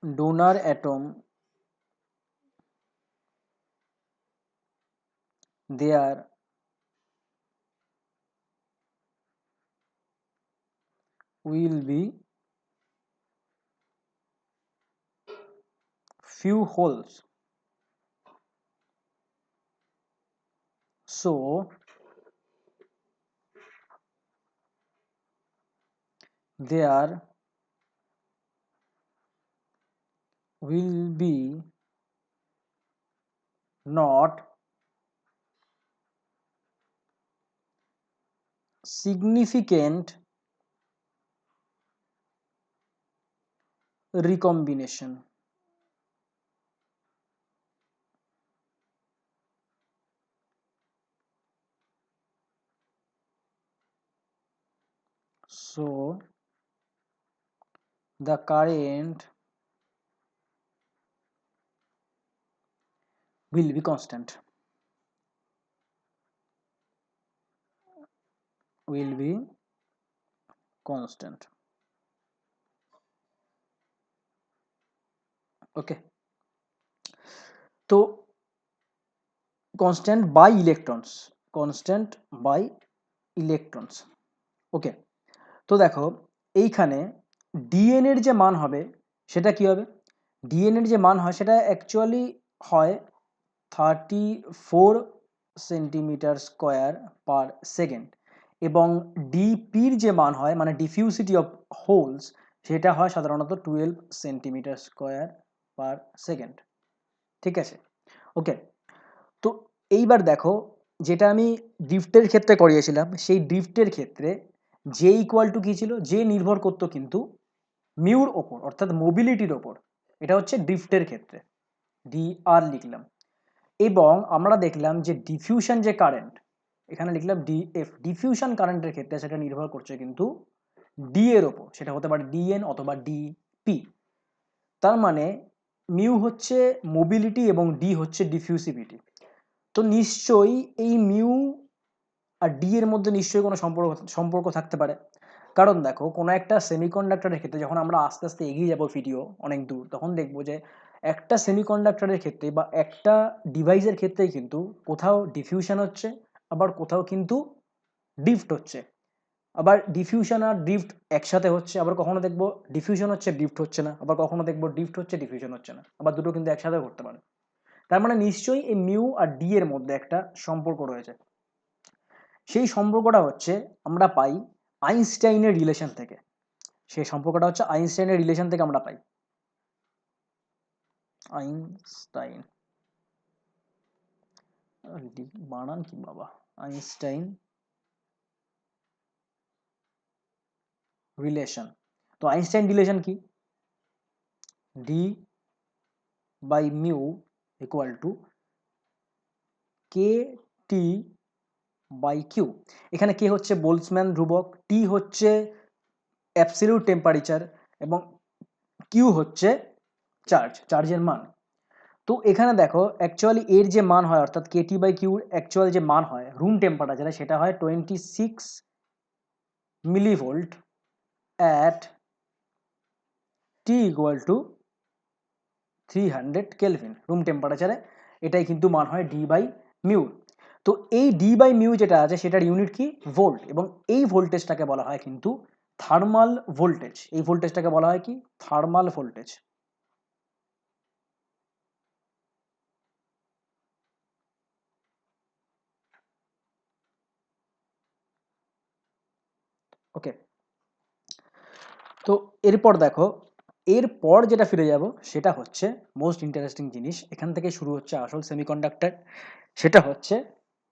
donor atom, there will be few holes, so there will be not significant recombination. So the current will be constant, will be constant. Okay, তো constant by electrons, constant by electrons. ওকে, তো দেখো এইখানে DNA এর যে মান হবে সেটা কি হবে, ডিএন এর যে মান হয় সেটা অ্যাকচুয়ালি হয় 34 সেন্টিমিটার স্কোয়ার পার সেকেন্ড এবং ডিপির যে মান হয় মানে ডিফিউসিটি অফ হোলস সেটা হয় সাধারণত 12 সেন্টিমিটার স্কোয়ার পার সেকেন্ড। ঠিক আছে, ওকে। তো এইবার দেখো, যেটা আমি ড্রিফটের ক্ষেত্রে করিয়েছিলাম, সেই ড্রিফটের ক্ষেত্রে জে ইকুয়াল টু কী ছিল, জে নির্ভর করতো কিন্তু মিউর ওপর, অর্থাৎ মোবিলিটির ওপর। এটা হচ্ছে ড্রিফটের ক্ষেত্রে, ডি আর লিখলাম। এবং আমরা দেখলাম যে ডিফিউশন যে কারেন্ট, এখানে লিখলাম ডিএফ, ডিফিউশন কারেন্টের ক্ষেত্রে সেটা নির্ভর করছে কিন্তু ডি এর ওপর, সেটা হতে পারে ডিএন অথবা ডিপি। তার মানে মিউ হচ্ছে মোবিলিটি এবং ডি হচ্ছে ডিফিউসিভিটি। তো নিশ্চয়ই এই মিউ আর ডি এর মধ্যে নিশ্চয়ই কোনো সম্পর্ক থাকতে পারে। কারণ দেখো, কোনো একটা সেমিকন্ডাক্টরের ক্ষেত্রে যখন আমরা আস্তে আস্তে এগিয়ে যাব ভিডিও অনেক দূর, তখন দেখবো যে একটা সেমিকন্ডাক্টরের ক্ষেত্রে বা একটা ডিভাইসের ক্ষেত্রেই কিন্তু কোথাও ডিফিউশন হচ্ছে, আবার কোথাও কিন্তু ড্রিফট হচ্ছে, আবার ডিফিউশন আর ড্রিফট একসাথে হচ্ছে, আবার কখনো দেখবো ডিফিউশন হচ্ছে ড্রিফট হচ্ছে না, আবার কখনো দেখবো ড্রিফট হচ্ছে ডিফিউশন হচ্ছে না, আবার দুটো কিন্তু একসাথে করতে পারে। তার মানে নিশ্চয়ই এই মিউ আর ডি এর মধ্যে একটা সম্পর্ক রয়েছে। সেই সম্পর্কটা হচ্ছে আমরা পাই আইনস্টাইনের রিলেশন থেকে। সেই সম্পর্কটা হচ্ছে আইনস্টাইনের রিলেশন থেকে আমরা পাই। আইনস্টাইন, বানান কি বাবা, আইনস্টাইন রিলেশন। তো আইনস্টাইন রিলেশন কি, D by mu equal to K T by Q. এখানে কে হচ্ছে বোলসম্যান ধ্রুবক, টি হচ্ছে অ্যাবসলিউট টেম্পারেচার এবং কিউ হচ্ছে চার্জের মান। তো এখানে দেখো অ্যাকচুয়ালি এর যে মান হয়, অর্থাৎ কেটি বাই কিউর অ্যাকচুয়াল যে মান হয় রুম টেম্পারেচারে, সেটা হয় 26 millivolt at T equal to 300 kelvin room টেম্পারেচারে। এটাই কিন্তু মান হয় ডি বাই মিউ। তো এই ডি বাই মিউ যেটা আছে সেটার ইউনিট কি, ভোল্ট, এবং এই ভোল্টেজটাকে বলা হয় কিন্তু থার্মাল ভোল্টেজ। এই ভোল্টেজটাকে বলা হয় কি, থার্মাল ভোল্টেজ। ওকে, তো এরপর দেখো, এরপর যেটা ফিরে যাব সেটা হচ্ছে মোস্ট ইন্টারেস্টিং জিনিস, এখান থেকে শুরু হচ্ছে আসল সেমিকন্ডাক্টর। সেটা হচ্ছে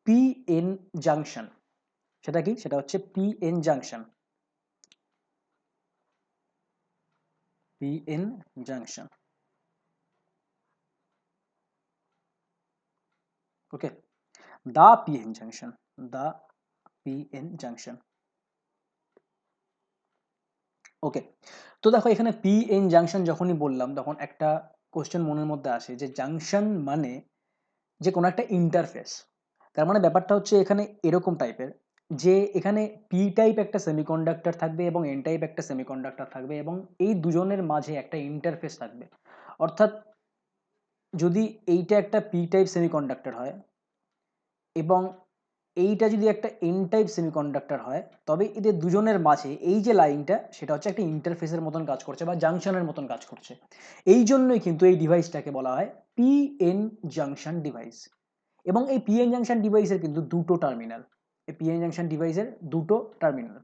পি এন জাংশন। সেটা কি, সেটা হচ্ছে P N junction, P N junction. Okay, the P N junction, the P N junction. Okay, তো দেখো এখানে পি এন জাংশন যখনই বললাম, তখন একটা কোশ্চেন মনের মধ্যে আসে যে জাংশন মানে যে কোনো একটা ইন্টারফেস। তার মানে ব্যাপারটা হচ্ছে এখানে এরকম টাইপের যে এখানে পি টাইপ একটা সেমিকন্ডাক্টর থাকবে এবং এন টাইপ একটা সেমিকন্ডাক্টর থাকবে, এবং এই দুজনের মাঝে একটা ইন্টারফেস থাকবে। অর্থাৎ যদি এইটা একটা পি টাইপ সেমিকন্ডাক্টর হয় এবং এইটা যদি একটা এন টাইপ সেমিকন্ডাক্টর হয়, তবে এদের দুজনের মাঝে এই যে লাইনটা, সেটা হচ্ছে একটা ইন্টারফেসের মতন কাজ করছে বা জাংশনের মতন কাজ করছে। এই জন্যই কিন্তু এই ডিভাইসটাকে বলা হয় পি এন জাংশন ডিভাইস। এবং এই পিএন জাংশন ডিভাইসের কিন্তু দুটো টার্মিনাল, এই পিএন জাংশন ডিভাইসের দুটো টার্মিনাল।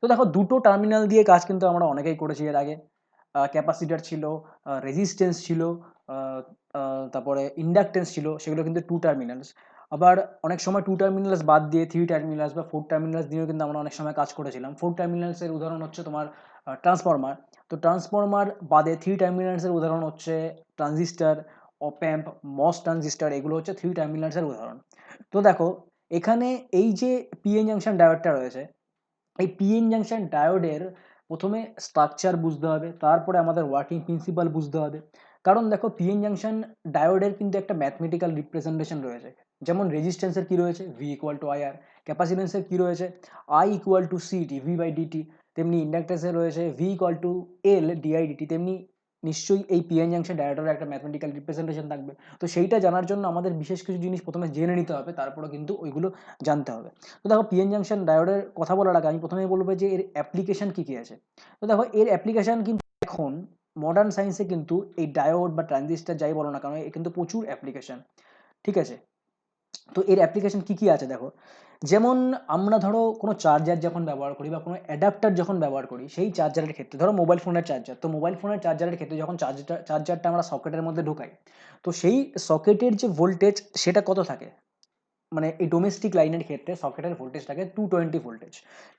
তো দেখো, দুটো টার্মিনাল দিয়ে কাজ কিন্তু আমরা অনেকেই করেছি এর আগে। ক্যাপাসিটার ছিল, রেজিস্ট্যান্স ছিল, তারপরে ইন্ডাকটেন্স ছিল, সেগুলো কিন্তু টু টার্মিনালস। আবার অনেক সময় টু টার্মিনালস বাদ দিয়ে থ্রি টার্মিনালস বা ফোর টার্মিনালস দিয়েও কিন্তু আমরা অনেক সময় কাজ করেছিলাম। ফোর টার্মিনালসের উদাহরণ হচ্ছে তোমার ট্রান্সফর্মার। তো ট্রান্সফর্মার বাদে থ্রি টার্মিনালসের উদাহরণ হচ্ছে ট্রানজিস্টার, অপ্যাম্প, মস ট্রানজিস্টার, এগুলো হচ্ছে থ্রি টার্মিনালসের উদাহরণ। তো দেখো, এখানে এই যে পিএন জাংশন ডায়োডটা রয়েছে, এই পিএন জাংশন ডায়োডের প্রথমে স্ট্রাকচার বুঝতে হবে, তারপরে আমাদের ওয়ার্কিং প্রিন্সিপাল বুঝতে হবে। কারণ দেখো, পিএন জাংশন ডায়োডের কিন্তু একটা ম্যাথমেটিক্যাল রিপ্রেজেন্টেশন রয়েছে। যেমন রেজিস্ট্যান্সের কি রয়েছে, V equal to I R. ক্যাপাসিটেন্সের কি রয়েছে, I equal to C V by DT. তেমনি ইন্ডাকটেন্সের রয়েছে V equal to L DI DT. তেমনি নিশ্চয়ই এই পিএন জাংশন ডায়োডের একটা ম্যাথমেটিক্যাল রিপ্রেজেন্টেশন থাকবে। তো সেইটা জানার জন্য আমাদের বিশেষ কিছু জিনিস প্রথমে জেনে নিতে হবে, তারপরে কিন্তু ওইগুলো জানতে হবে। তো দেখো, পিএন জাংশন ডায়োডের কথা বলার আগে আমি প্রথমেই বলবো যে এর অ্যাপ্লিকেশন কী কী আছে। তো দেখো, এর অ্যাপ্লিকেশন কিন্তু এখন মডার্ন সায়েন্সে কিন্তু এই ডায়োড বা ট্রানজিস্টার যাই বলো না কেন, এর কিন্তু প্রচুর অ্যাপ্লিকেশন। ঠিক আছে, তো এর অ্যাপ্লিকেশন কী কী আছে দেখো। যেমন আমরা ধরো কোনো চার্জার যখন ব্যবহার করি বা কোনো অ্যাডাপ্টার যখন ব্যবহার করি, সেই চার্জারের ক্ষেত্রে ধরো মোবাইল ফোনের চার্জার, তো মোবাইল ফোনের চার্জারের ক্ষেত্রে যখন চার্জারটা আমরা সকেটের মধ্যে ঢোকাই, তো সেই সকেটের যে ভোল্টেজ সেটা কত থাকে, মানে এই ডোমেস্টিক লাইনের ক্ষেত্রে সকেটের ভোল্টেজ থাকে 220 ভোল্টেজ।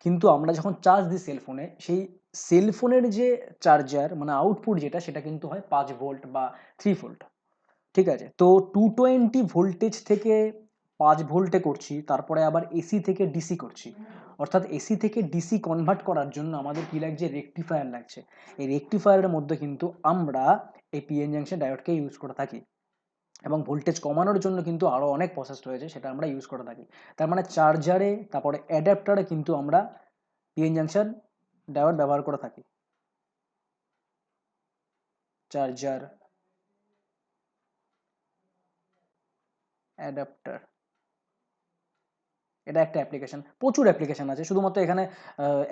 কিন্তু আমরা যখন চার্জ দিই সেলফোনে, সেই সেলফোনের যে চার্জার মানে আউটপুট যেটা, সেটা কিন্তু হয় 5 ভোল্ট বা 3 ভোল্ট। ঠিক আছে, তো 220 ভোল্টেজ থেকে 5 ভোল্টে করছি, তারপরে আবার এসি থেকে ডিসি করছি, অর্থাৎ এসি থেকে ডিসি কনভার্ট করার জন্য আমাদের কি লাগছে, রেকটিফায়ার লাগছে। এই রেকটিফায়ারের মধ্যে কিন্তু আমরা এই পিএন জাংশন ডায়োডকে ইউজ করে থাকি, এবং ভোল্টেজ কমানোর জন্য কিন্তু আরও অনেক প্রসেস রয়েছে, সেটা আমরা ইউজ করে থাকি। তার মানে চার্জারে তারপরে অ্যাডাপ্টারে কিন্তু আমরা পিএন জাংশন ডায়োড ব্যবহার করে থাকি। চার্জার, অ্যাডাপ্টার, এটা একটা অ্যাপ্লিকেশন, প্রচুর অ্যাপ্লিকেশন আছে, শুধুমাত্র এখানে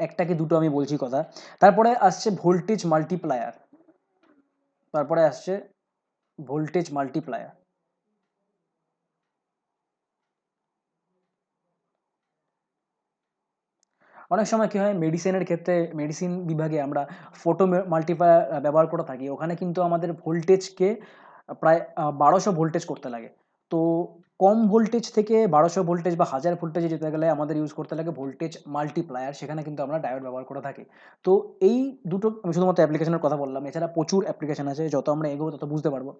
একটা কি দুটো আমি বলছি কথা। তারপরে আসছে ভোল্টেজ মাল্টিপ্লায়ার, তারপরে আসছে ভোল্টেজ মাল্টিপ্লায়ার। অনেক সময় কী হয়, মেডিসিনের ক্ষেত্রে মেডিসিন বিভাগে আমরা ফোটো মাল্টিপ্লায়ার ব্যবহার করে থাকি, ওখানে কিন্তু আমাদের ভোল্টেজকে প্রায় 1200 ভোল্টেজ করতে লাগে। তো কম ভোল্টেজ থেকে 1200 ভোল্টেজ বা 1000 ভোল্টেজে যেতে গেলে আমাদের ইউজ করতে লাগে ভোল্টেজ মাল্টিপ্লায়ার, সেখানে কিন্তু আমরা ডায়োড ব্যবহার করে থাকি। তো এই দুটো আমি শুধুমাত্র অ্যাপ্লিকেশনের কথা বললাম, এছাড়া প্রচুর অ্যাপ্লিকেশন আছে, যত আমরা এগোবো তত বুঝতে পারবো।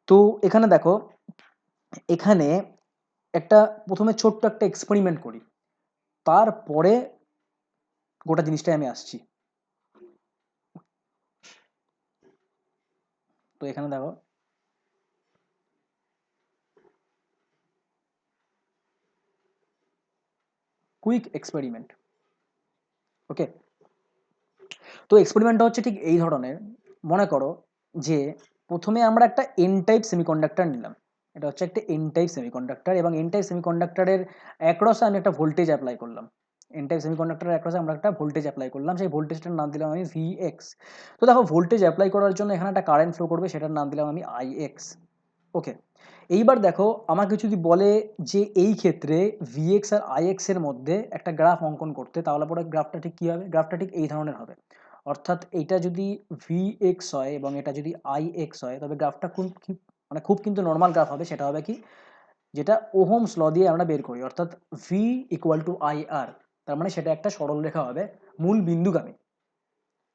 তো এখানে দেখো, এখানে একটা প্রথমে ছোট্ট একটা এক্সপেরিমেন্ট করি, তারপরে গোটা জিনিসটাই আমি আসছি। তো এখানে দেখো, কুইক এক্সপেরিমেন্ট। ওকে, তো এক্সপেরিমেন্টটা হচ্ছে ঠিক এই ধরনের। মনে করো যে প্রথমে আমরা একটা এন টাইপ সেমিকন্ডাক্টর নিলাম, এটা হচ্ছে একটা এন টাইপ সেমিকন্ডাক্টর, এবং এন টাইপ সেমিকন্ডাক্টরের অ্যাক্রসে আমি একটা ভোল্টেজ অ্যাপ্লাই করলাম। এন টাইপ সেমিকন্ডাক্টরের অ্যাক্রসে আমরা একটা ভোল্টেজ অ্যাপ্লাই করলাম, সেই ভোল্টেজটার নাম দিলাম আমি ভিএক্স। তো দেখো, ভোল্টেজ অ্যাপ্লাই করার জন্য এখানে একটা কারেন্ট ফ্লো করবে, সেটার নাম দিলাম আমি আইএক্স। ওকে, এইবার দেখো আমাকে যদি বলে যে এই ক্ষেত্রে ভিএক্স আর আইএক্স এর মধ্যে একটা গ্রাফ অঙ্কন করতে, তাহলে পরে গ্রাফটা ঠিক কী হবে, গ্রাফটা ঠিক এই ধরনের হবে। অর্থাৎ এইটা যদি ভিএক্স হয় এবং এটা যদি আইএক্স হয়, তবে গ্রাফটা মানে খুব কিন্তু নর্মাল গ্রাফ হবে। সেটা হবে কি, যেটা ওহমস ল দিয়ে আমরা বের করি, অর্থাৎ ভি ইকুয়াল টু আই আর, তার মানে সেটা একটা সরলরেখা হবে মূল বিন্দুগামী।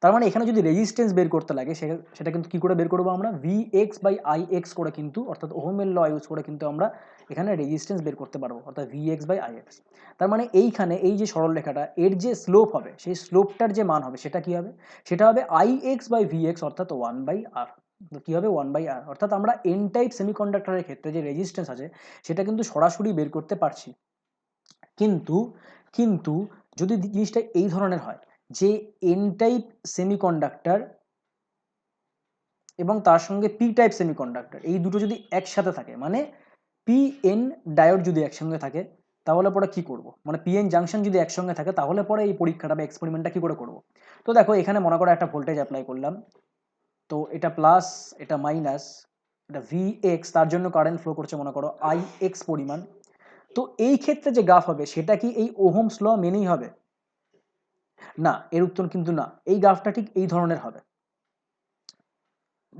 তার মানে এখানে যদি রেজিস্ট্যান্স বের করতে লাগে, সেটা কিন্তু কী করে বের করবো আমরা, V X by I X করে কিন্তু, অর্থাৎ ওহমের ল ইউজ করে কিন্তু আমরা এখানে রেজিস্ট্যান্স বের করতে পারবো, অর্থাৎ V X by I X. তার মানে এইখানে এই যে সরল রেখাটা, এর যে স্লোপ হবে, সেই স্লোপটার যে মান হবে সেটা কী হবে, সেটা হবে I X by V X, অর্থাৎ 1/r। কী হবে, 1/r। অর্থাৎ আমরা এন টাইপ সেমিকন্ডাক্টরের ক্ষেত্রে যে রেজিস্ট্যান্স আছে সেটা কিন্তু সরাসরি বের করতে পারছি। কিন্তু কিন্তু যদি জিনিসটা এই ধরনের হয় যে এন টাইপ সেমিকন্ডাক্টর এবং তার সঙ্গে পি টাইপ সেমিকন্ডাক্টর, এই দুটো যদি একসাথে থাকে, মানে পি এন ডায়োড যদি একসঙ্গে থাকে, তাহলে পরে কি করব, মানে পিএন জাংশন যদি একসঙ্গে থাকে, তাহলে পরে এই পরীক্ষাটা বা এক্সপেরিমেন্টটা কী করে করব। তো দেখো, এখানে মনে করো একটা ভোল্টেজ অ্যাপ্লাই করলাম, তো এটা প্লাস, এটা মাইনাস, এটা ভি এক্স, তার জন্য কারেন্ট ফ্লো করছে মনে করো আই এক্স পরিমাণ। তো এই ক্ষেত্রে যে গ্রাফ হবে সেটা কি এই ওহমস ল মেনেই হবে? না, এর উত্তর কিন্তু না। এই গ্রাফটা ঠিক এই ধরনের হবে।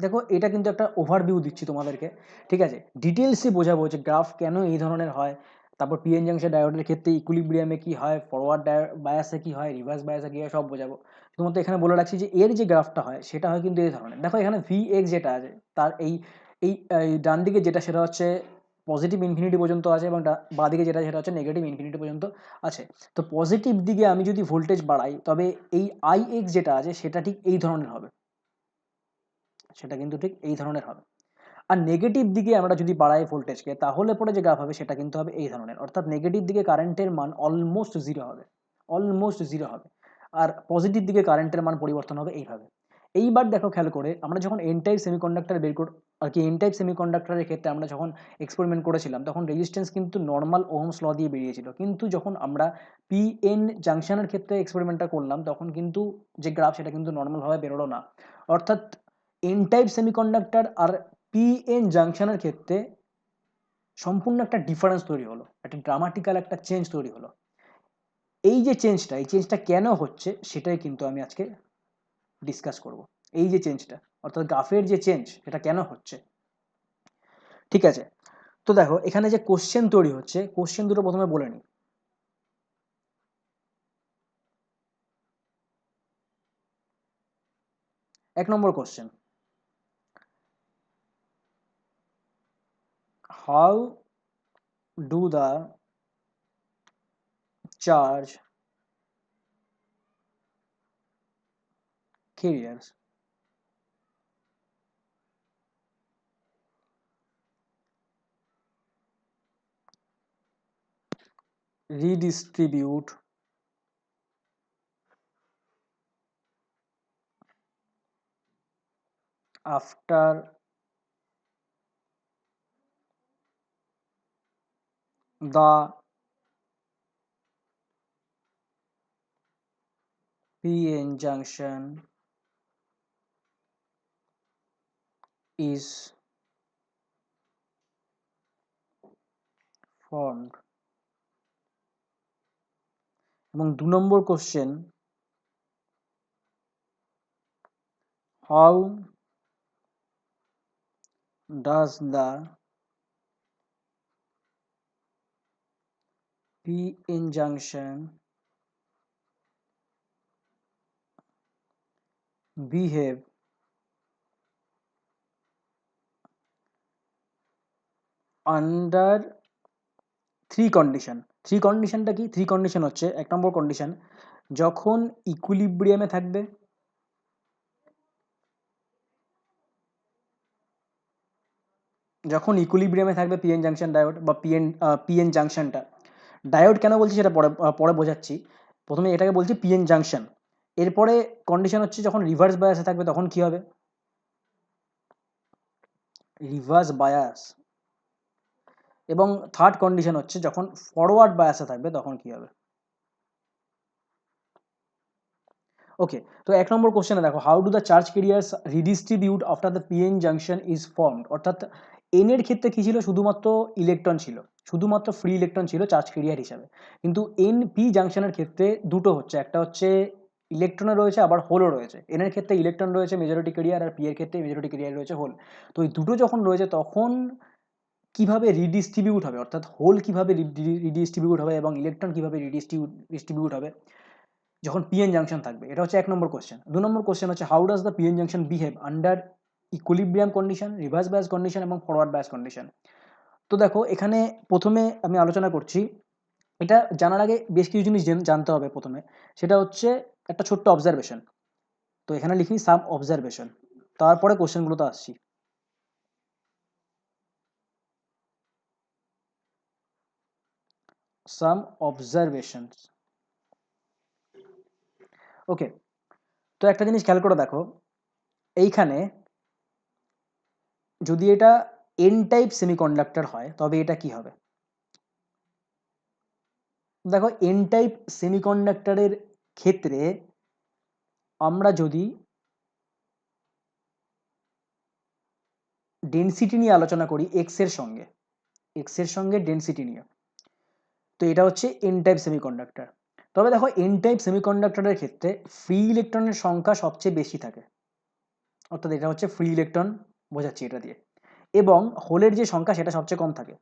দেখো, এটা কিন্তু একটা ওভারভিউ দিচ্ছি তোমাদেরকে, ঠিক আছে, ডিটেলসে বোঝাবো যে গ্রাফ কেন এই ধরনের হয়, তারপর পিএন জাংশন ডায়োডের ক্ষেত্রে ইকুইলিব্রিয়ামে কি হয়, ফরওয়ার্ড বায়াসে কি হয়, রিভার্স বায়াসে কি হয়, সব বোঝাবো। শুধুমাত্র এখানে বলে রাখছি যে এর যে গ্রাফটা হয় সেটা হয় কিন্তু এই ধরনের। দেখো, এখানে ভি এক্স যেটা আছে, তার এই এই এই ডান দিকে যেটা, সেটা হচ্ছে পজিটিভ ইনফিনিটি পর্যন্ত আছে, এবং বাঁ দিকে যেটা, সেটা হচ্ছে নেগেটিভ ইনফিনিটি পর্যন্ত আছে। তো পজিটিভ দিকে আমি যদি ভোল্টেজ বাড়াই, তবে এই আই এক্স যেটা আছে সেটা ঠিক এই ধরনের হবে, সেটা কিন্তু ঠিক এই ধরনের হবে। আর নেগেটিভ দিকে আমরা যদি বাড়াই ভোল্টেজকে, তাহলে পরে যে গ্রাফ হবে সেটা কিন্তু হবে এই ধরনের, অর্থাৎ নেগেটিভ দিকে কারেন্টের মান অলমোস্ট জিরো হবে, অলমোস্ট জিরো হবে, আর পজিটিভ দিকে কারেন্টের মান পরিবর্তন হবে এইভাবে। এইবার দেখো, খেয়াল করে, আমরা যখন এন টাইপ সেমিকন্ডাক্টর বের কর আর কি, এন টাইপ সেমিকন্ডাক্টরের ক্ষেত্রে আমরা যখন এক্সপেরিমেন্ট করেছিলাম, তখন রেজিস্ট্যান্স কিন্তু নর্মাল ওহমস ল দিয়ে বেরিয়েছিল, কিন্তু যখন আমরা পিএন জাংশনের ক্ষেত্রে এক্সপেরিমেন্টটা করলাম, তখন কিন্তু যে গ্রাফ, সেটা কিন্তু নর্মালভাবে বেরোলো না। অর্থাৎ এন টাইপ সেমিকন্ডাক্টর আর পিএন জাংশনের ক্ষেত্রে সম্পূর্ণ একটা ডিফারেন্স তৈরি হলো, একটা ড্রামাটিক্যাল একটা চেঞ্জ তৈরি হলো। এই যে চেঞ্জটা কেন হচ্ছে সেটাই কিন্তু আমি আজকে ডিসকাস করব। এই যে চেঞ্জটা, অর্থাৎ গ্রাফের যে চেঞ্জ, এটা কেন হচ্ছে। ঠিক আছে, তো দেখো এখানে যে কোশ্চেন তৈরি হচ্ছে, কোশ্চেন দুটো প্রথমে বলে নিই। এক নম্বর question, how do the charge carriers redistribute after the PN junction is formed। এবং 2 নম্বর question, how does the PN junction behave under 3 condition। 3 কন্ডিশনটা কি? 3 কন্ডিশন হচ্ছে, 1 নম্বর কন্ডিশন, যখন ইকুইলিব্রিয়ামে থাকবে, পিএন জাংশন ডায়োড বা পিএন জাংশনটা। ডায়োড কেন বলছি সেটা পরে পরে বোঝাচ্ছি। প্রথমে এটাকে বলছি পিএন জাংশন। এরপরে কন্ডিশন হচ্ছে যখন রিভার্স বায়াসে থাকবে তখন কি হবে? Reverse bias. এবং থার্ড কন্ডিশন হচ্ছে যখন ফরওয়ার্ড বায়াসে থাকবে তখন কি হবে? ওকে, তো 1 নম্বর কোশ্চেনে দেখো, how do the charge carriers redistribute after the PN junction is formed. অর্থাৎ এন এর ক্ষেত্রে কি ছিল? শুধুমাত্র ইলেকট্রন ছিল, শুধুমাত্র ফ্রি ইলেকট্রন ছিল চার্জ ক্যারিয়ার হিসাবে। কিন্তু এন পি জাংশনের ক্ষেত্রে দুটো হচ্ছে, একটা হচ্ছে ইলেকট্রনও রয়েছে আবার হোলও রয়েছে। এন এর ক্ষেত্রে ইলেকট্রন রয়েছে মেজরিটি ক্যারিয়ার, আর পি এর ক্ষেত্রে মেজরিটি ক্যারিয়ার রয়েছে হোল। তো এই দুটো যখন রয়েছে তখন কিভাবে রিডিস্ট্রিবিউট হবে, অর্থাৎ হোল কিভাবে রিডিস্ট্রিবিউট হবে এবং ইলেকট্রন কিভাবে ডিস্ট্রিবিউট হবে যখন পিএন জাংশন থাকবে, এটা হচ্ছে 1 নম্বর কোশ্চেন। 2 নম্বর কোশ্চেন হচ্ছে, how does the PN junction behave under equilibrium condition, reverse bias condition এবং ফরওয়ার্ড বায়াস কন্ডিশন। তো দেখো এখানে প্রথমে আমি আলোচনা করছি, এটা জানার আগে বেশ কিছু জিনিস জানতে হবে। প্রথমে সেটা হচ্ছে একটা ছোট্ট অবজারভেশন। তো এখানে লিখি সাম অবজারভেশন, তারপরে কোশ্চেনগুলোতে আসছি। সাম অবজারভেশনস। ওকে, তো একটা জিনিস খেয়াল করে দেখো, এইখানে যদি এটা এন টাইপ সেমিকন্ডাক্টর হয় তবে এটা কি হবে? দেখো এন টাইপ সেমিকন্ডাক্টরের ক্ষেত্রে আমরা যদি ডেনসিটি নিয়ে আলোচনা করি এক্স এর সঙ্গে ডেনসিটি নিয়ে, তো এটা হচ্ছে এন টাইপ সেমিকন্ডাক্টর। তবে দেখো এন টাইপ সেমিকন্ডাক্টরের ক্ষেত্রে ফ্রি ইলেকট্রনের সংখ্যা সবচেয়ে বেশি থাকে, অর্থাৎ এটা হচ্ছে ফ্রি ইলেকট্রন বোঝাচ্ছি এটা দিয়ে, এবং হোলের যে সংখ্যা সেটা সবচেয়ে কম থাকে।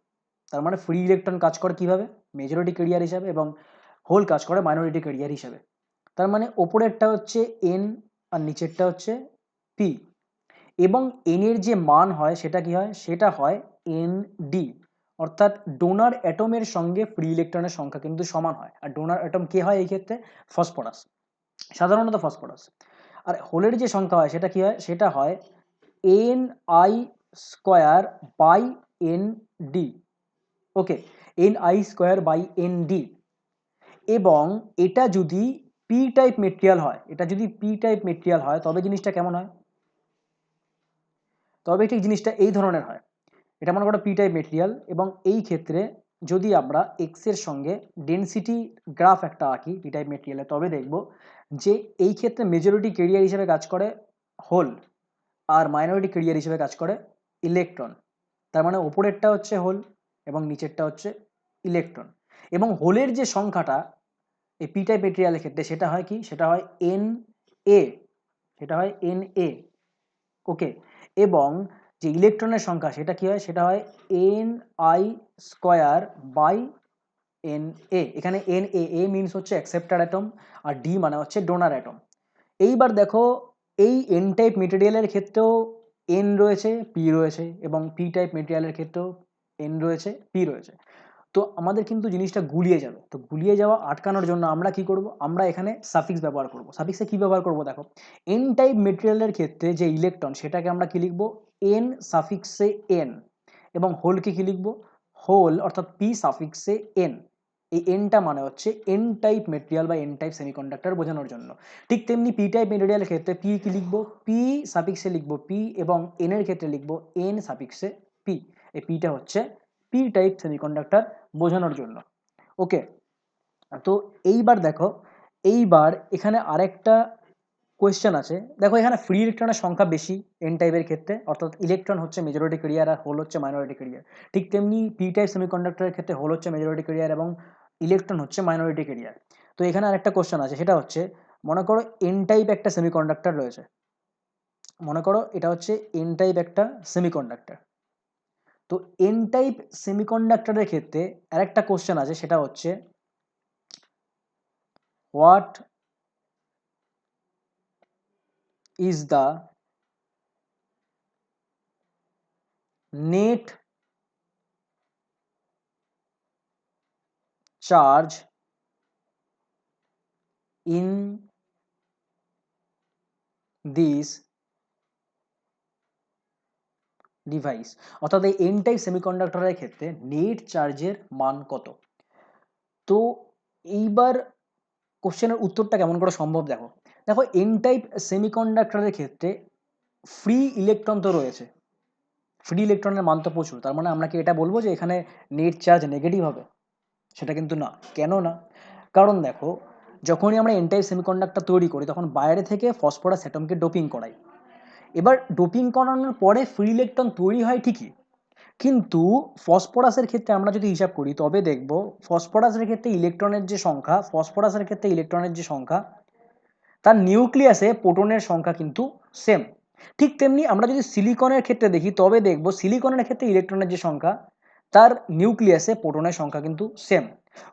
তার মানে ফ্রি ইলেকট্রন কাজ করে কিভাবে? মেজরিটি ক্যারিয়ার হিসাবে, এবং হোল কাজ করে মাইনরিটি ক্যারিয়ার হিসাবে। তার মানে ওপরেরটা হচ্ছে এন আর নিচেরটা হচ্ছে পি, এবং এন এর যে মান হয় সেটা কি হয়? সেটা হয় এন ডি। অর্থাৎ ডোনার অ্যাটমের সঙ্গে ফ্রি ইলেকট্রনের সংখ্যা কিন্তু সমান হয়। আর ডোনার অ্যাটম কে হয় এই ক্ষেত্রে? ফসফরাস, সাধারণত ফসফরাস। আর হোলের যে সংখ্যা হয় সেটা কি হয়? সেটা হয় N I square by N D. Okay, N I square by N D. এবং এটা যদি পি টাইপ মেটেরিয়াল হয়, তবে জিনিসটা কেমন হয়? তবে ঠিক জিনিসটা এই ধরনের হয়। এটা মনে করো পি টাইপ মেটেরিয়াল, এবং এই ক্ষেত্রে যদি আমরা এক্স এর সঙ্গে ডেনসিটি গ্রাফ একটা আঁকি পি টাইপ মেটেরিয়ালে, তবে দেখব যে এই ক্ষেত্রে মেজরিটি ক্যারিয়ার হিসেবে কাজ করে হোল, আর মাইনরিটি ক্যারিয়ার হিসেবে কাজ করে ইলেকট্রন। তার মানে ওপরেরটা হচ্ছে হোল এবং নিচেরটা হচ্ছে ইলেকট্রন। এবং হোলের যে সংখ্যাটা এই পি টাইপ মেটেরিয়ালের ক্ষেত্রে সেটা হয় কি, সেটা হয় এন এ, সেটা হয় এন এ। ওকে, এবং যে ইলেকট্রনের সংখ্যা সেটা কি হয়, সেটা হয় N I square by N A. এখানে এন এ মিনস হচ্ছে অ্যাকসেপ্টার অ্যাটম আর ডি মানে হচ্ছে ডোনার অ্যাটম। এইবার দেখো এই এন টাইপ মেটেরিয়ালের ক্ষেত্রেও এন রয়েছে, পি রয়েছে, এবং পি টাইপ মেটেরিয়ালের ক্ষেত্রেও এন রয়েছে, পি রয়েছে। তো আমাদের কিন্তু জিনিসটা গুলিয়ে যাবে। তো গুলিয়ে যাওয়া আটকানোর জন্য আমরা কি করব, আমরা এখানে সাফিক্স ব্যবহার করব। সাফিক্সে কি ব্যবহার করব দেখো, এন টাইপ মেটেরিয়ালের ক্ষেত্রে যে ইলেকট্রন সেটাকে আমরা কি লিখব, এন সাফিক্সে এন, এবং হোলকে কি লিখব, হোল অর্থাৎ পি সাফিক্সে এন। এই এনটা মানে হচ্ছে এন টাইপ মেটেরিয়াল বা এন টাইপ সেমিকন্ডাক্টর বোঝানোর জন্য। ঠিক তেমনি পি টাইপ মেটেরিয়ালের ক্ষেত্রে পি কি লিখব, পি সাফিক্সে লিখব পি, এবং এন এর ক্ষেত্রে লিখব এন সাফিক্সে পি। এই পিটা হচ্ছে পি টাইপ সেমিকন্ডাক্টর বোঝানোর জন্য। ওকে, তো এইবার দেখো, এইবার এখানে আরেকটা কোয়েশ্চেন আছে। দেখো এখানে ফ্রি ইলেকট্রনের সংখ্যা বেশি এন টাইপের ক্ষেত্রে, অর্থাৎ ইলেকট্রন হচ্ছে মেজরিটি ক্যারিয়ার আর হোল হচ্ছে মাইনরিটি ক্যারিয়ার। ঠিক তেমনি পি টাইপ সেমিকন্ডাক্টরের ক্ষেত্রে হোল হচ্ছে মেজরিটি ক্যারিয়ার এবং ইলেকট্রন হচ্ছে মাইনরিটি ক্যারিয়ার। তো এখানে আরেকটা কোয়েশ্চেন আছে, সেটা হচ্ছে মনে করো এন টাইপ একটা সেমিকন্ডাক্টর রয়েছে, মনে করো এটা হচ্ছে এন টাইপ একটা সেমিকন্ডাক্টর। তো এন টাইপ সেমিকন্ডাক্টরের ক্ষেত্রে আরেকটা কোশ্চেন আছে, সেটা হচ্ছে what is the net charge in this device. অর্থাৎ এই এন টাইপ সেমিকন্ডাক্টরের ক্ষেত্রে নেট চার্জের মান কত। তো এইবার কোশ্চেনের উত্তরটা কেমন করে সম্ভব দেখো, দেখো এন টাইপ সেমিকন্ডাক্টরের ক্ষেত্রে ফ্রি ইলেকট্রন তো রয়েছে, ফ্রি ইলেকট্রনের মান তো প্রচুর। তার মানে আমরা কি এটা বলবো যে এখানে নেট চার্জ নেগেটিভ হবে? সেটা কিন্তু না। কেন না? কারণ দেখো যখনই আমরা এন টাইপ সেমিকন্ডাক্টর তৈরি করি তখন বাইরে থেকে ফসফরাস অ্যাটমকে ডোপিং করাই। এবার ডোপিং করানোর পরে ফ্রি ইলেকট্রন তৈরি হয় ঠিকই, কিন্তু ফসফরাসের ক্ষেত্রে আমরা যদি হিসাব করি তবে দেখব ফসফরাসের ক্ষেত্রে ইলেকট্রনের যে সংখ্যা, ফসফরাসের ক্ষেত্রে ইলেকট্রনের যে সংখ্যা, তার নিউক্লিয়াসে প্রোটনের সংখ্যা কিন্তু সেম। ঠিক তেমনি আমরা যদি সিলিকনের ক্ষেত্রে দেখি তবে দেখব সিলিকনের ক্ষেত্রে ইলেকট্রনের যে সংখ্যা, তার নিউক্লিয়াসে প্রোটনের সংখ্যা কিন্তু সেম।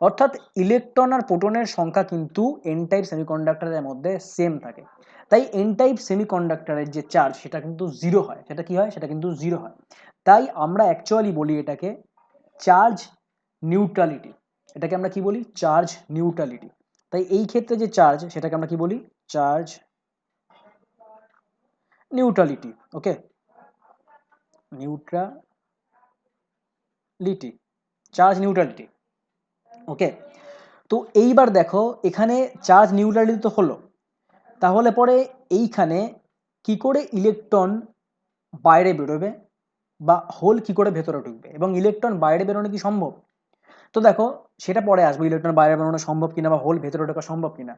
অর্থাৎ ইলেকট্রন আর প্রোটনের সংখ্যা কিন্তু এন টাইপ সেমিকন্ডাক্টরের মধ্যে সেম থাকে। তাই এন টাইপ সেমিকন্ডাক্টরের যে চার্জ সেটা কিন্তু জিরো হয়। সেটা কি হয়? সেটা কিন্তু জিরো হয়। তাই আমরা অ্যাকচুয়ালি বলি এটাকে চার্জ নিউট্রালিটি। এটাকে আমরা কি বলি? Charge neutrality. তাই এই ক্ষেত্রে যে চার্জ সেটাকে আমরা কি বলি? Charge neutrality. Okay, neutrality, charge neutrality. Okay, তো এইবার দেখো এখানে চার্জ নিউট্রালিটি তো হলো, তাহলে পরে এইখানে কি করে ইলেকট্রন বাইরে বেরোবে বা হোল কি করে ভেতরে ঢুকবে, এবং ইলেকট্রন বাইরে বেরোনো কি সম্ভব? তো দেখো সেটা পরে আসবে, ইলেকট্রন বাইরে বেরোনো সম্ভব কিনা বা হোল ভেতরে ঢোকা সম্ভব কিনা।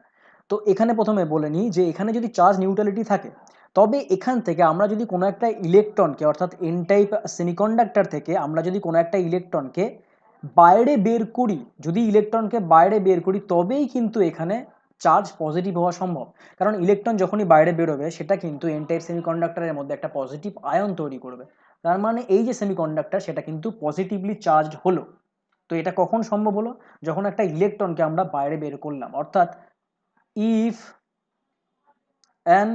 তো এখানে প্রথমে বলে নিই যে এখানে যদি চার্জ নিউট্রালিটি থাকে তবে এখান থেকে আমরা যদি কোনো একটা ইলেকট্রনকে, অর্থাৎ এন টাইপ সেমিকন্ডাক্টর থেকে আমরা যদি কোনো একটা ইলেকট্রনকে বাইরে বের করি, যদি ইলেকট্রনকে বাইরে বের করি তবেই কিন্তু এখানে চার্জ পজিটিভ হওয়া সম্ভব। কারণ ইলেকট্রন যখনই বাইরে বেরোবে সেটা কিন্তু এন টাইপ সেমিকন্ডাক্টরের মধ্যে একটা পজিটিভ আয়ন তৈরি করবে। তার মানে এই যে সেমিকন্ডাক্টর সেটা কিন্তু পজিটিভলি চার্জড হলো। তো এটা কখন সম্ভব হলো? যখন একটা ইলেকট্রনকে আমরা বাইরে বের করলাম। অর্থাৎ ইফ অ্যান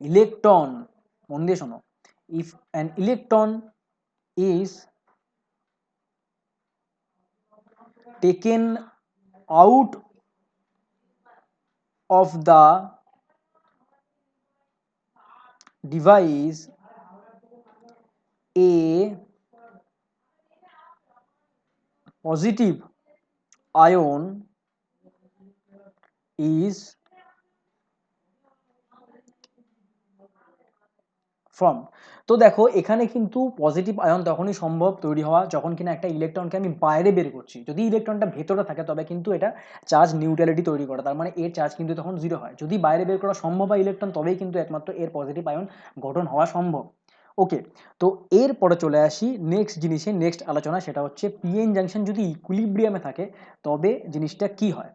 ইলেকট্রন, মন দিয়ে শোনো, if an electron is taken out of the device, A positive ion is form. তো দেখো এখানে কিন্তু পজিটিভ আয়ন তখনই সম্ভব তৈরি হওয়া যখন কিনা একটা ইলেকট্রনকে আমি বাইরে বের করছি। যদি ইলেকট্রনটা ভেতরে থাকে তবে কিন্তু এটা চার্জ নিউট্রালিটি তৈরি করে, তার মানে এর চার্জ কিন্তু তখন জিরো হয়। যদি বাইরে বের করা সম্ভব হয় ইলেকট্রন তবেই কিন্তু একমাত্র এর পজিটিভ আয়ন গঠন হওয়া সম্ভব। ওকে, তো এরপরে চলে আসি নেক্সট জিনিসে, নেক্সট আলোচনা, সেটা হচ্ছে পিএন জাংশন যদি ইকুইলিব্রিয়ামে থাকে তবে জিনিসটা কি হয়।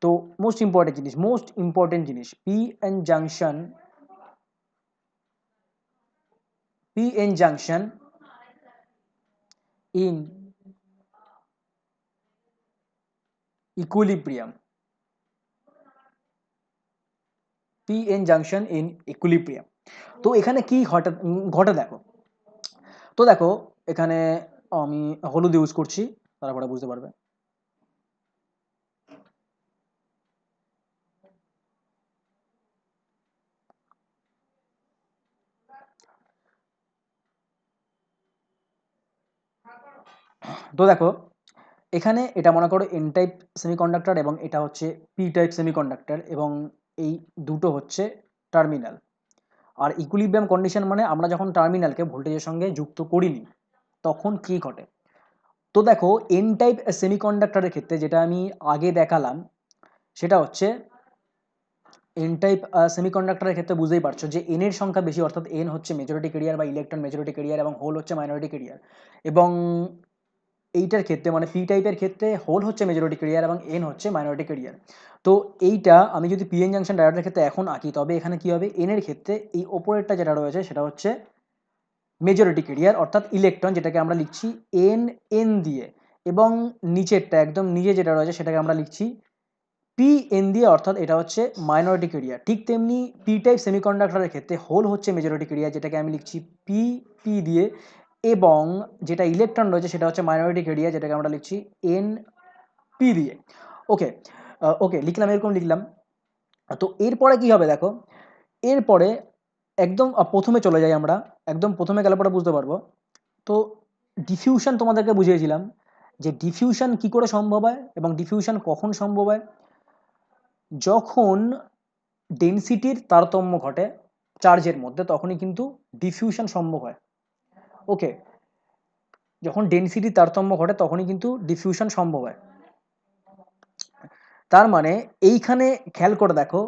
তো মোস্ট ইম্পর্টেন্ট জিনিস, PN junction in equilibrium, PN junction in equilibrium. তো এখানে কি ঘটে দেখো। তো দেখো এখানে আমি হলুদ ইউজ করছি, তারপরে বুঝতে পারবে। তো দেখো এখানে এটা মনে করো এন টাইপ সেমিকন্ডাক্টর এবং এটা হচ্ছে পি টাইপ সেমিকন্ডাক্টর, এবং এই দুটো হচ্ছে টার্মিনাল। আর ইকুইলিব্রিয়াম কন্ডিশন মানে আমরা যখন টার্মিনালকে ভোল্টেজের সঙ্গে যুক্ত করিনি তখন কি ঘটে। তো দেখো এন টাইপ সেমিকন্ডাক্টরের ক্ষেত্রে যেটা আমি আগে দেখালাম, সেটা হচ্ছে এন টাইপ সেমিকন্ডাক্টরের ক্ষেত্রে বুঝতেই পারছো যে এন এর সংখ্যা বেশি, অর্থাৎ এন হচ্ছে মেজরিটি ক্যারিয়ার বা ইলেকট্রন মেজরিটি ক্যারিয়ার এবং হোল হচ্ছে মাইনরিটি ক্যারিয়ার। এবং এইটার ক্ষেত্রে মানে পি টাইপের ক্ষেত্রে হোল হচ্ছে মেজরিটি ক্যারিয়ার এবং এন হচ্ছে মাইনরিটি ক্যারিয়ার। তো এইটা আমি যদি পিএন জাংশন ডায়োডের ক্ষেত্রে এখন আঁকি তবে এখানে কি হবে, এন এর ক্ষেত্রে এই ওপরেরটা যেটা রয়েছে সেটা হচ্ছে মেজরিটি ক্যারিয়ার অর্থাৎ ইলেকট্রন, যেটাকে আমরা লিখছি এন এন দিয়ে, এবং নিচেরটা একদম নিচে যেটা রয়েছে সেটাকে আমরা লিখছি পি এন দিয়ে, অর্থাৎ এটা হচ্ছে মাইনরিটি ক্যারিয়ার। ঠিক তেমনি পি টাইপ সেমিকন্ডাক্টরের ক্ষেত্রে হোল হচ্ছে মেজরিটি ক্যারিয়ার, যেটাকে আমি লিখছি পি পি দিয়ে, এবং যেটা ইলেকট্রন রয়েছে সেটা হচ্ছে মাইনরিটি ক্যারিয়ার, যেটাকে আমরা লিখছি এন পি দিয়ে। ওকে, ওকে লিখলাম, এরকম লিখলাম। তো এরপরে কি হবে দেখো, এরপরে একদম প্রথমে চলে যাই আমরা, একদম প্রথমে গেলে পরে বুঝতে পারবো। তো ডিফিউশন তোমাদেরকে বুঝিয়েছিলাম যে ডিফিউশন কি করে সম্ভব হয় এবং ডিফিউশন কখন সম্ভব হয়, যখন ডেনসিটির তারতম্য ঘটে চার্জের মধ্যে তখনই কিন্তু ডিফিউশন সম্ভব হয়। ওকে, যখন ডেনসিটির তারতম্য ঘটে তখনই কিন্তু ডিফিউশন সম্ভব হয়। তার মানে এইখানে খেয়াল করে দেখো,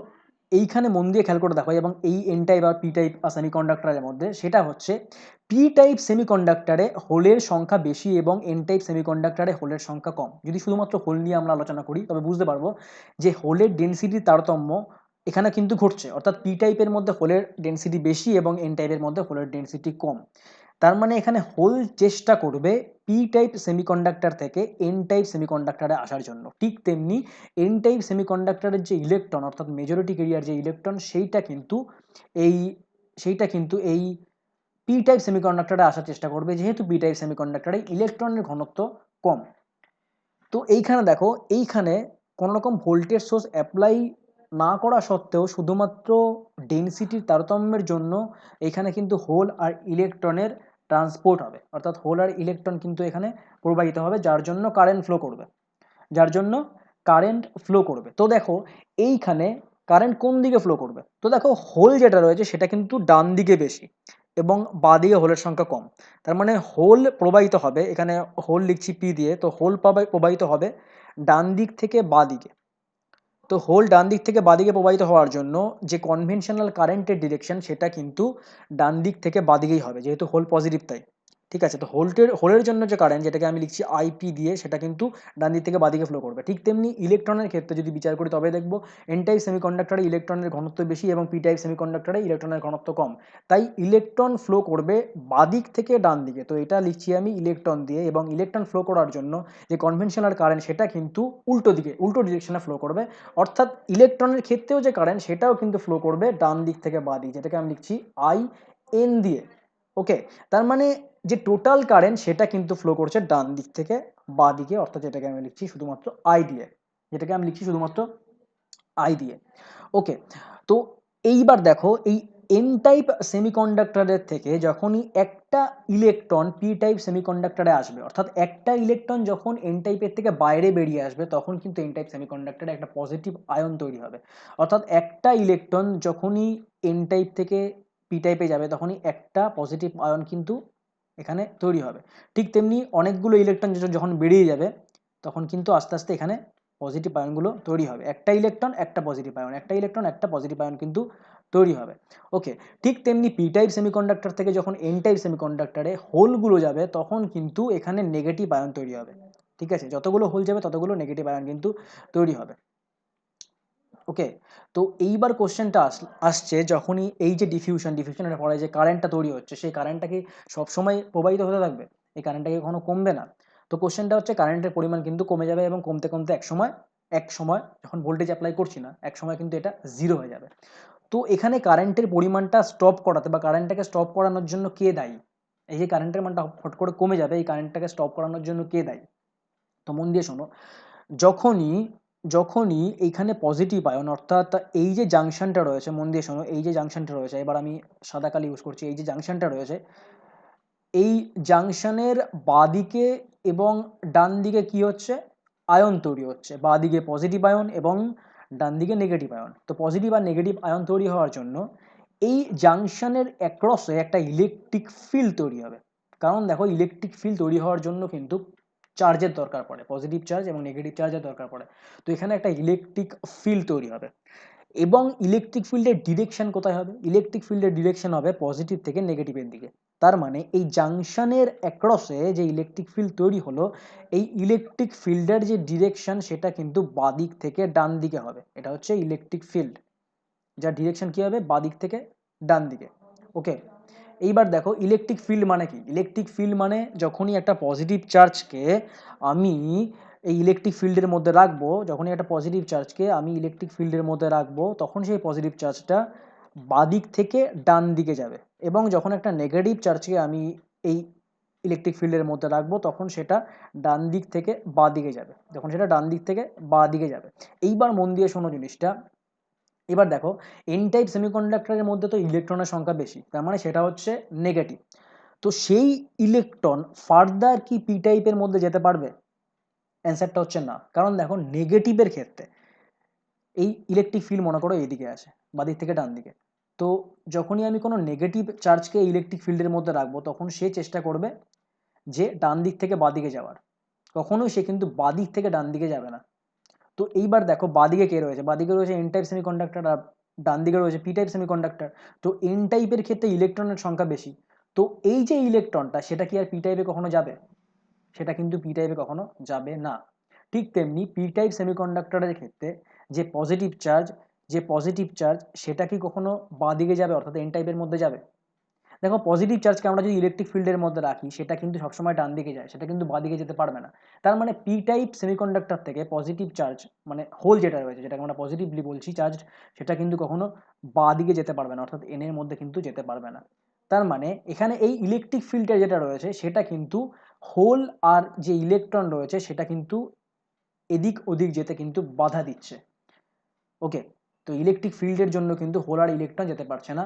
এইখানে মন দিয়ে খেয়াল করে দেখো, এবং এই এন টাইপ আর পি টাইপ সেমিকন্ডাক্টরের মধ্যে সেটা হচ্ছে পি টাইপ সেমিকন্ডাক্টরে হোলের সংখ্যা বেশি এবং এন টাইপ সেমিকন্ডাক্টরে হোলের সংখ্যা কম। যদি শুধুমাত্র হোল নিয়ে আমরা আলোচনা করি তবে বুঝতে পারবো যে হোলের ডেনসিটির তারতম্য এখানে কিন্তু ঘটছে, অর্থাৎ পি টাইপের মধ্যে হোলের ডেনসিটি বেশি এবং এন টাইপের মধ্যে হোলের ডেনসিটি কম। তার মানে এখানে হোল চেষ্টা করবে পি টাইপ সেমিকন্ডাক্টর থেকে এন টাইপ সেমিকন্ডাক্টরে আসার জন্য। ঠিক তেমনি এন টাইপ সেমিকন্ডাক্টরের যে ইলেকট্রন অর্থাৎ মেজরিটি ক্যারিয়ার যে ইলেকট্রন এই সেইটা কিন্তু এই পি টাইপ সেমিকন্ডাক্টরে আসার চেষ্টা করবে, যেহেতু পি টাইপ সেমিকন্ডাক্টরে ইলেকট্রনের ঘনত্ব কম। তো এইখানে দেখো, এইখানে কোনো রকম ভোল্টেজ সোর্স অ্যাপ্লাই না করা সত্ত্বেও শুধুমাত্র ডেনসিটির তারতম্যের জন্য এখানে কিন্তু হোল আর ইলেকট্রনের ট্রান্সপোর্ট হবে, অর্থাৎ হোল আর ইলেকট্রন কিন্তু এখানে প্রবাহিত হবে, যার জন্য কারেন্ট ফ্লো করবে। তো দেখো এইখানে কারেন্ট কোন দিকে ফ্লো করবে, তো দেখো হোল যেটা রয়েছে সেটা কিন্তু ডান দিকে বেশি এবং বাঁ দিকে হোলের সংখ্যা কম। তার মানে হোল প্রবাহিত হবে, এখানে হোল লিখছি পি দিয়ে, তো হোল প্রবাহিত হবে ডান দিক থেকে বাঁ দিকে। তো হোল ডান দিক থেকে বাঁ দিকে প্রবাহিত হওয়ার জন্য যে কনভেনশনাল কারেন্টের ডিরেকশন সেটা কিন্তু ডান দিক থেকে বাঁ দিকেই হবে, যেহেতু হোল পজিটিভ তাই। ঠিক আছে, তো হোলের জন্য যে কারেন্ট যেটাকে আমি লিখছি আইপি দিয়ে সেটা কিন্তু ডান দিক থেকে বাঁ দিকে ফ্লো করবে। ঠিক তেমনি ইলেকট্রনের ক্ষেত্রে যদি বিচার করি তবে দেখবো এন টাইপ সেমিকন্ডাক্টরে ইলেকট্রনের ঘনত্ব বেশি এবং পি টাইপ সেমিকন্ডাক্টরে ইলেকট্রনের ঘনত্ব কম, তাই ইলেকট্রন ফ্লো করবে বাঁ দিক থেকে ডান দিকে। তো এটা লিখছি আমি ইলেকট্রন দিয়ে, এবং ইলেকট্রন ফ্লো করার জন্য যে কনভেনশনাল কারেন্ট সেটা কিন্তু উল্টো ডিরেকশনে ফ্লো করবে, অর্থাৎ ইলেকট্রনের ক্ষেত্রেও যে কারেন্ট সেটাও কিন্তু ফ্লো করবে ডান দিক থেকে বাঁ দিক, যেটাকে আমি লিখছি আই এন দিয়ে। ওকে, তার মানে যে টোটাল কারেন্ট সেটা কিন্তু ফ্লো করছে ডান দিক থেকে বাঁ দিকে, অর্থাৎ যেটাকে আমি লিখছি শুধুমাত্র আই দিয়ে। ওকে, তো এইবার দেখো এই এন টাইপ সেমিকন্ডাক্টরের থেকে যখনই একটা ইলেকট্রন পি টাইপ সেমিকন্ডাক্টরে আসবে, অর্থাৎ একটা ইলেকট্রন যখন এন টাইপের থেকে বাইরে বেরিয়ে আসবে তখন কিন্তু এন টাইপ সেমিকন্ডাক্টরে একটা পজিটিভ আয়ন তৈরি হবে। অর্থাৎ একটা ইলেকট্রন যখনই এন টাইপ থেকে পি টাইপে যাবে তখনই একটা পজিটিভ আয়ন কিন্তু এখানে তৈরি হবে। ঠিক তেমনি অনেকগুলো ইলেকট্রন যখন বেরিয়ে যাবে তখন কিন্তু আস্তে আস্তে এখানে পজিটিভ আয়নগুলো তৈরি হবে। একটা ইলেকট্রন একটা পজিটিভ আয়ন কিন্তু তৈরি হবে। ওকে, ঠিক তেমনি পি টাইপ সেমিকন্ডাক্টর থেকে যখন এন টাইপ সেমিকন্ডাক্টরে হোলগুলো যাবে তখন কিন্তু এখানে নেগেটিভ আয়ন তৈরি হবে। ঠিক আছে, যতগুলো হোল যাবে ততগুলো নেগেটিভ আয়ন কিন্তু তৈরি হবে। ওকে, তো এইবার কোশ্চেনটা আসছে যখনই এই যে ডিফিউশনের পরে যে কারেন্টটা তৈরি হচ্ছে সেই কারেন্টটা কি সবসময় প্রবাহিত হতে থাকবে? এই কারেন্টটা কি কখনো কমবে না? তো কোশ্চেনটা হচ্ছে কারেন্টের পরিমাণ কিন্তু কমে যাবে এবং কমতে কমতে এক সময় যখন ভোল্টেজ অ্যাপ্লাই করছি না এক সময় কিন্তু এটা জিরো হয়ে যাবে। তো এখানে কারেন্টের পরিমাণটা স্টপ করাতে বা কারেন্টটাকে স্টপ করানোর জন্য কে দায়ী? এই যে কারেন্টের মানটা হট করে কমে যাবে, এই কারেন্টটাকে স্টপ করানোর জন্য কে দায়ী? তো মন দিয়ে শোনো, যখনই যখনই এইখানে পজিটিভ আয়ন অর্থাৎ এই যে জাংশনটা রয়েছে, মন দিয়ে শোনো, এই যে জাংশনটা রয়েছে, এবার আমি সাদা কালি ইউজ করছি, এই যে জাংশনটা রয়েছে, এই জাংশনের বাঁদিকে এবং ডান দিকে কি হচ্ছে? আয়ন তৈরি হচ্ছে, বাঁদিকে পজিটিভ আয়ন এবং ডান দিকে নেগেটিভ আয়ন। তো পজিটিভ আর নেগেটিভ আয়ন তৈরি হওয়ার জন্য এই জাংশনের অ্যাক্রসে একটা ইলেকট্রিক ফিল্ড তৈরি হবে। কারণ দেখো, ইলেকট্রিক ফিল্ড তৈরি হওয়ার জন্য কিন্তু চার্জের দরকার পড়ে, পজিটিভ চার্জ এবং নেগেটিভ চার্জের দরকার পড়ে। তো এখানে একটা ইলেকট্রিক ফিল্ড তৈরি হবে এবং ইলেকট্রিক ফিল্ডের ডিরেকশন কোথায় হবে? ইলেকট্রিক ফিল্ডের ডিরেকশন হবে পজিটিভ থেকে নেগেটিভের দিকে। তার মানে এই জাংশনের অ্যাক্রসে যে ইলেকট্রিক ফিল্ড তৈরি হলো, এই ইলেকট্রিক ফিল্ডের যে ডিরেকশন সেটা কিন্তু বাদিক থেকে ডান দিকে হবে। এটা হচ্ছে ইলেকট্রিক ফিল্ড, যার ডিরেকশন কি হবে? বাদিক থেকে ডান দিকে। ওকে, এইবার দেখো ইলেকট্রিক ফিল্ড মানে কি? ইলেকট্রিক ফিল্ড মানে যখনই একটা পজিটিভ চার্জকে আমি এই ইলেকট্রিক ফিল্ডের মধ্যে রাখবো, যখনই একটা পজিটিভ চার্জকে আমি ইলেকট্রিক ফিল্ডের মধ্যে রাখবো তখন সেই পজিটিভ চার্জটা বাদিক থেকে ডান দিকে যাবে, এবং যখন একটা নেগেটিভ চার্জকে আমি এই ইলেকট্রিক ফিল্ডের মধ্যে রাখবো তখন সেটা ডান দিক থেকে বাঁ দিকে যাবে, যখন সেটা ডান দিক থেকে বাঁ দিকে যাবে। এইবার মন দিয়ে শোনো জিনিসটা, এবার দেখো এন টাইপ সেমিকন্ডাক্টরের মধ্যে তো ইলেকট্রনের সংখ্যা বেশি, তার মানে সেটা হচ্ছে নেগেটিভ। তো সেই ইলেকট্রন ফার্দার কি পি টাইপের মধ্যে যেতে পারবে? অ্যান্সারটা হচ্ছে না। কারণ দেখো, নেগেটিভের ক্ষেত্রে এই ইলেকট্রিক ফিল্ড মনে করো এইদিকে আছে, বাদিক থেকে ডান দিকে। তো যখনই আমি কোনো নেগেটিভ চার্জকে ইলেকট্রিক ফিল্ডের মধ্যে রাখবো তখন সে চেষ্টা করবে যে ডান দিক থেকে বাদিকে যাওয়ার, কখনোই সে কিন্তু বাদিক থেকে ডান দিকে যাবে না। তো এইবার দেখো বাদিকে কে রয়েছে? বাদিকে রয়েছে এন টাইপ সেমিকন্ডাক্টর আর ডান দিকে রয়েছে পি টাইপ সেমিকন্ডাক্টর। তো এন টাইপের ক্ষেত্রে ইলেকট্রনের সংখ্যা বেশি। তো এই যে ইলেকট্রনটা সেটা কি আর পি টাইপে কখনো যাবে? সেটা কিন্তু পি টাইপে কখনো যাবে না। ঠিক তেমনি পি টাইপ সেমিকন্ডাক্টরের ক্ষেত্রে যে পজিটিভ চার্জ সেটা কি কখনো বাঁ দিকে যাবে, অর্থাৎ এন টাইপের মধ্যে যাবে? দেখো, পজিটিভ চার্জকে আমরা যদি ইলেকট্রিক ফিল্ডের মধ্যে রাখি সেটা কিন্তু সবসময় ডান দিকে যায়, সেটা কিন্তু বাঁ দিকে যেতে পারবে না। তার মানে পি টাইপ সেমিকন্ডাক্টর থেকে পজিটিভ চার্জ, মানে হোল যেটা রয়েছে যেটাকে আমরা পজিটিভলি বলছি চার্জ, সেটা কিন্তু কখনো বাঁ দিকে যেতে পারবে না, অর্থাৎ এন এর মধ্যে কিন্তু যেতে পারবে না। তার মানে এখানে এই ইলেকট্রিক ফিল্ডটা যেটা রয়েছে সেটা কিন্তু হোল আর যে ইলেকট্রন রয়েছে সেটা কিন্তু এদিক ওদিক যেতে কিন্তু বাধা দিচ্ছে। ওকে, তো ইলেকট্রিক ফিল্ডের জন্য কিন্তু হোল আর ইলেকট্রন যেতে পারছে না,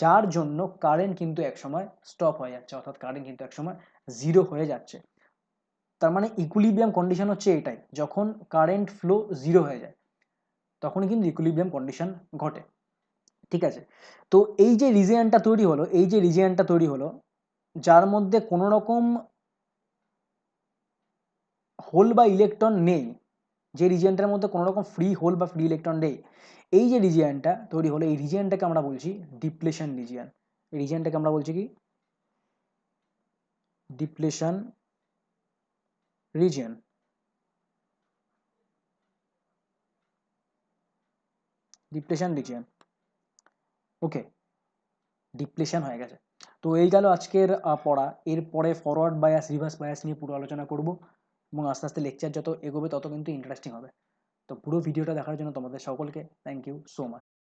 যার জন্য কারেন্ট কিন্তু একসময় স্টপ হয়ে যাচ্ছে, অর্থাৎ কারেন্ট কিন্তু একসময় জিরো হয়ে যাচ্ছে। তার মানে ইকুইলিব্রিয়াম কন্ডিশন হচ্ছে এটাই, যখন কারেন্ট ফ্লো জিরো হয়ে যায় তখনই কিন্তু ইকুইলিব্রিয়াম কন্ডিশন ঘটে। ঠিক আছে, তো এই যে রিজিয়নটা তৈরি হলো যার মধ্যে কোনো রকম হোল বা ইলেকট্রন নেই, যে রিজিয়নটার মধ্যে কোনো রকম ফ্রি হোল বা ফ্রি ইলেকট্রন নেই, এই যে রিজিয়নটা তৈরি হলো এই রিজিয়নটাকে আমরা বলছি ডিপ্লেশন রিজিয়ন। এই রিজিয়নটাকে আমরা বলছি কি? Depletion region. Depletion region. Okay, depletion হয়ে গেছে। তো এই গেল আজকের পড়া। এরপরে ফরওয়ার্ড বায়াস রিভার্স বায়াস নিয়ে পুরো আলোচনা করব, এবং আস্তে আস্তে লেকচার যত এগোবে তত কিন্তু ইন্টারেস্টিং হবে। তো পুরো ভিডিওটা দেখার জন্য তোমাদের সকলকে থ্যাংক ইউ সো মাচ।